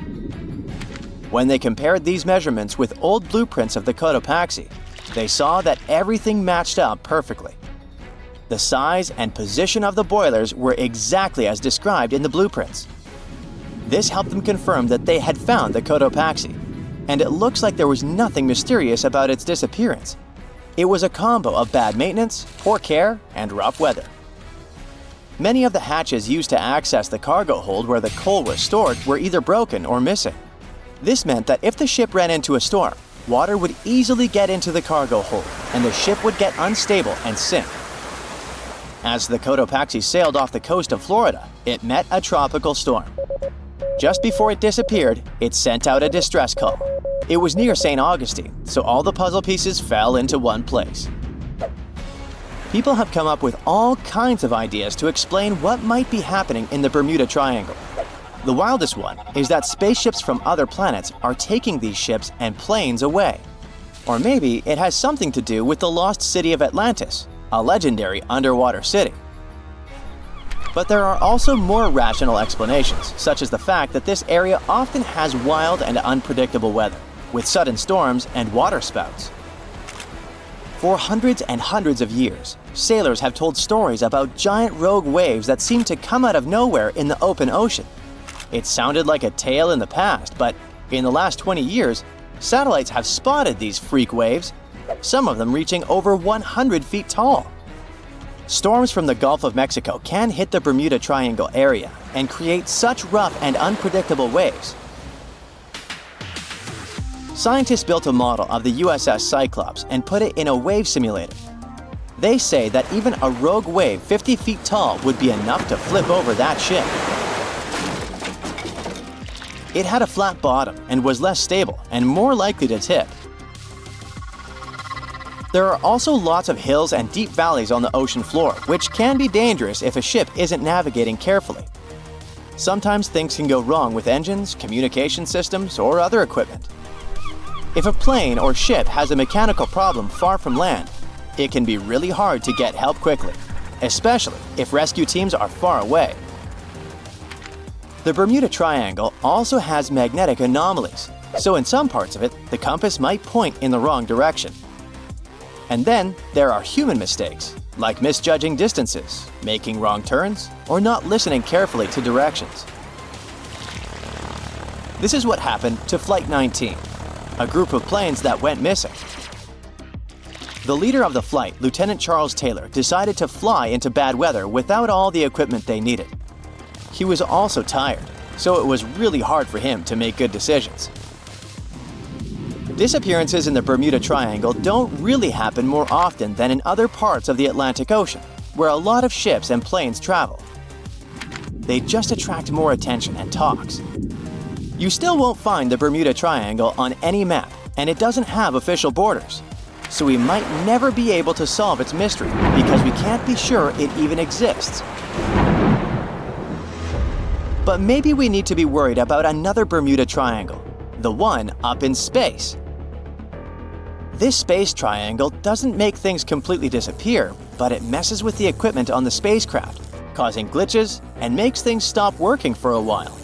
When they compared these measurements with old blueprints of the Cotopaxi, they saw that everything matched up perfectly. The size and position of the boilers were exactly as described in the blueprints. This helped them confirm that they had found the Cotopaxi, and it looks like there was nothing mysterious about its disappearance. It was a combo of bad maintenance, poor care, and rough weather. Many of the hatches used to access the cargo hold where the coal was stored were either broken or missing. This meant that if the ship ran into a storm, water would easily get into the cargo hold, and the ship would get unstable and sink. As the Cotopaxi sailed off the coast of Florida, it met a tropical storm. Just before it disappeared, it sent out a distress call. It was near St. Augustine, so all the puzzle pieces fell into one place. People have come up with all kinds of ideas to explain what might be happening in the Bermuda Triangle. The wildest one is that spaceships from other planets are taking these ships and planes away. Or maybe it has something to do with the lost city of Atlantis, a legendary underwater city. But there are also more rational explanations, such as the fact that this area often has wild and unpredictable weather, with sudden storms and water spouts. For hundreds and hundreds of years, sailors have told stories about giant rogue waves that seem to come out of nowhere in the open ocean. It sounded like a tale in the past, but in the last 20 years, satellites have spotted these freak waves, some of them reaching over 100 feet tall. Storms from the Gulf of Mexico can hit the Bermuda Triangle area and create such rough and unpredictable waves. Scientists built a model of the USS Cyclops and put it in a wave simulator. They say that even a rogue wave 50 feet tall would be enough to flip over that ship. It had a flat bottom and was less stable and more likely to tip. There are also lots of hills and deep valleys on the ocean floor, which can be dangerous if a ship isn't navigating carefully. Sometimes things can go wrong with engines, communication systems, or other equipment. If a plane or ship has a mechanical problem far from land, it can be really hard to get help quickly, especially if rescue teams are far away. The Bermuda Triangle also has magnetic anomalies, so in some parts of it, the compass might point in the wrong direction. And then there are human mistakes, like misjudging distances, making wrong turns, or not listening carefully to directions. This is what happened to Flight 19, a group of planes that went missing. The leader of the flight, Lieutenant Charles Taylor, decided to fly into bad weather without all the equipment they needed. He was also tired, so it was really hard for him to make good decisions. Disappearances in the Bermuda Triangle don't really happen more often than in other parts of the Atlantic Ocean, where a lot of ships and planes travel. They just attract more attention and talks. You still won't find the Bermuda Triangle on any map, and it doesn't have official borders. So we might never be able to solve its mystery because we can't be sure it even exists. But maybe we need to be worried about another Bermuda Triangle, the one up in space. This space triangle doesn't make things completely disappear, but it messes with the equipment on the spacecraft, causing glitches and makes things stop working for a while.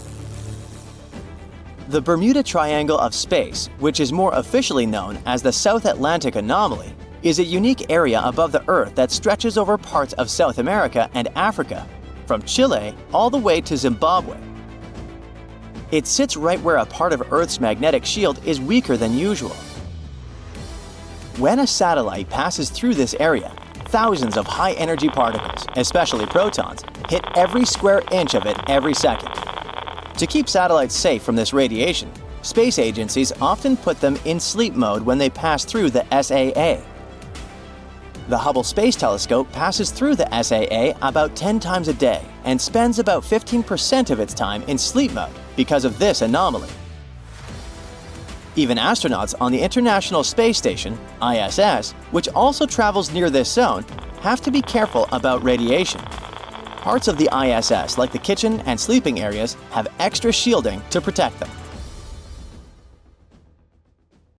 The Bermuda Triangle of Space, which is more officially known as the South Atlantic Anomaly, is a unique area above the Earth that stretches over parts of South America and Africa, from Chile all the way to Zimbabwe. It sits right where a part of Earth's magnetic shield is weaker than usual. When a satellite passes through this area, thousands of high-energy particles, especially protons, hit every square inch of it every second. To keep satellites safe from this radiation, space agencies often put them in sleep mode when they pass through the SAA. The Hubble Space Telescope passes through the SAA about 10 times a day and spends about 15% of its time in sleep mode because of this anomaly. Even astronauts on the International Space Station, ISS, which also travels near this zone, have to be careful about radiation. Parts of the ISS, like the kitchen and sleeping areas, have extra shielding to protect them.